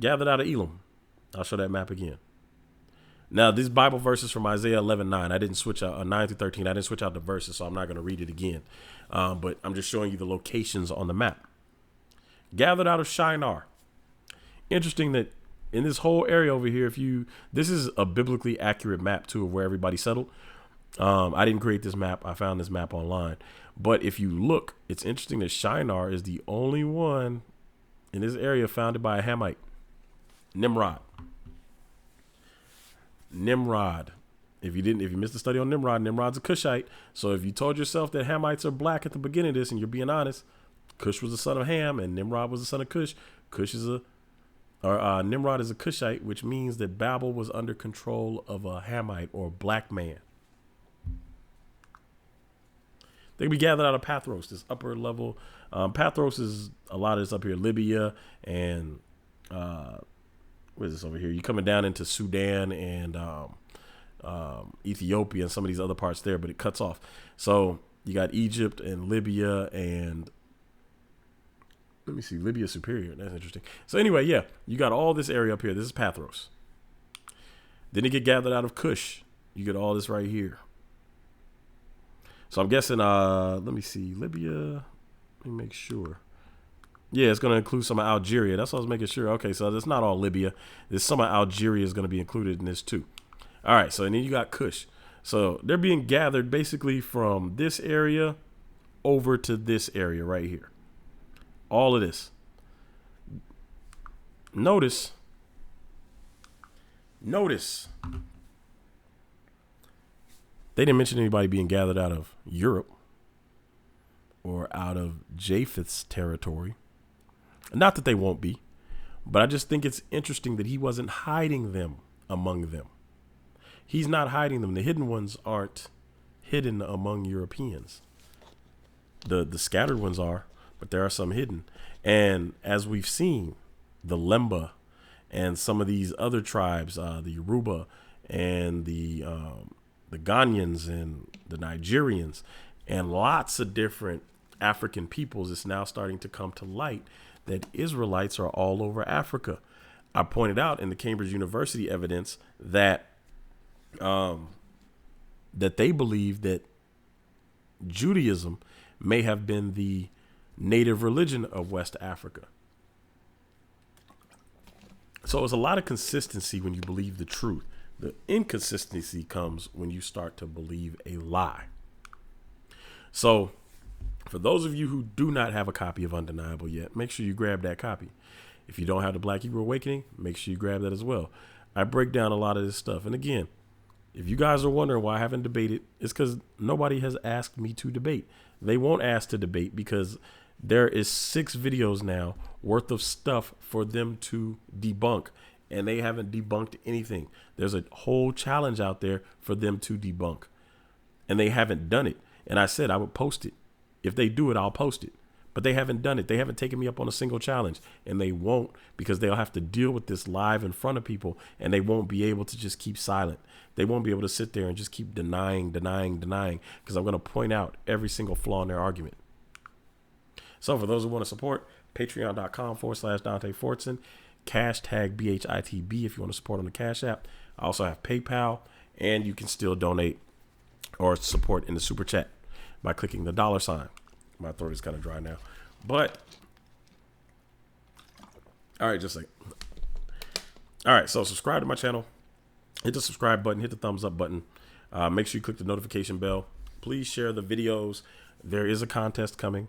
gathered out of Elam. I'll show that map again. Now, these Bible verses from Isaiah 11:9. I didn't switch out 9 through 13. I didn't switch out the verses, so I'm not going to read it again. But I'm just showing you the locations on the map. Gathered out of Shinar. Interesting that in this whole area over here, this is a biblically accurate map too of where everybody settled. I didn't create this map. I found this map online. But if you look, it's interesting that Shinar is the only one in this area founded by a Hamite, Nimrod. If you missed the study on Nimrod, Nimrod's a Cushite. So if you told yourself that Hamites are black at the beginning of this, and you're being honest, Cush was the son of Ham, and Nimrod was the son of Cush. Nimrod is a Cushite, which means that Babel was under control of a Hamite or black man. They can be gathered out of Pathros, this upper level. Pathros is a lot of this up here, Libya and what is this over here? You're coming down into Sudan and Ethiopia and some of these other parts there, but it cuts off. So you got Egypt and Libya and let me see, Libya Superior. That's interesting. So anyway, yeah, you got all this area up here. This is Pathros. Then you get gathered out of Cush. You get all this right here. So I'm guessing, let me see, Libya. Let me make sure. Yeah, it's going to include some of Algeria. That's what I was making sure. Okay, so it's not all Libya. There's some of Algeria is going to be included in this too. All right, so and then you got Cush. So they're being gathered basically from this area over to this area right here. All of this. notice, they didn't mention anybody being gathered out of Europe or out of Japheth's territory. Not that they won't be, but I just think it's interesting that he wasn't hiding them among them. He's not hiding them. The hidden ones aren't hidden among Europeans. The scattered ones are, but there are some hidden. And as we've seen, the Lemba and some of these other tribes, the Yoruba and the Ghanaians and the Nigerians and lots of different African peoples, it's now starting to come to light that Israelites are all over Africa. I pointed out in the Cambridge University evidence that that they believe that Judaism may have been the native religion of West Africa. So there's a lot of consistency when you believe the truth. The inconsistency comes when you start to believe a lie. So for those of you who do not have a copy of Undeniable yet, make sure you grab that copy. If you don't have the Black Hebrew Awakening, make sure you grab that as well. I break down a lot of this stuff. And again, if you guys are wondering why I haven't debated, it's because nobody has asked me to debate. They won't ask to debate because there is 6 videos now worth of stuff for them to debunk, and they haven't debunked anything. There's a whole challenge out there for them to debunk, and they haven't done it. And I said I would post it. If they do it, I'll post it. But they haven't done it. They haven't taken me up on a single challenge, and they won't, because they'll have to deal with this live in front of people, and they won't be able to just keep silent. They won't be able to sit there and just keep denying, because I'm going to point out every single flaw in their argument. So for those who want to support, patreon.com/Dante Fortson, #BHITB if you want to support on the Cash App. I also have PayPal, and you can still donate or support in the super chat by clicking the $. My throat is kind of dry now, but all right, just like, all right. So subscribe to my channel, hit the subscribe button, hit the thumbs up button. Make sure you click the notification bell. Please share the videos. There is a contest coming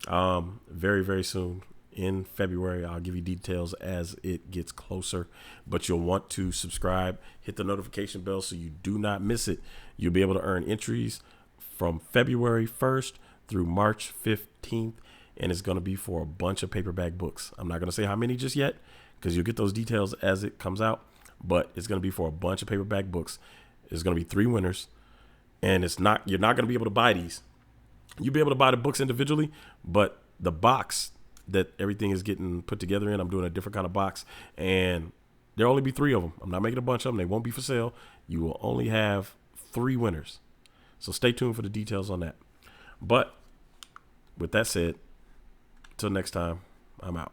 very, very soon in February. I'll give you details as it gets closer, but you'll want to subscribe, hit the notification bell so you do not miss it. You'll be able to earn entries from February 1st through March 15th, and it's going to be for a bunch of paperback books. I'm not going to say how many just yet, because you'll get those details as it comes out, but it's going to be for a bunch of paperback books. There's going to be 3 winners, and you're not going to be able to buy these. You'll be able to buy the books individually, but the box that everything is getting put together in, I'm doing a different kind of box, and there'll only be 3 of them. I'm not making a bunch of them. They won't be for sale. You will only have 3 winners. So stay tuned for the details on that. But with that said, till next time, I'm out.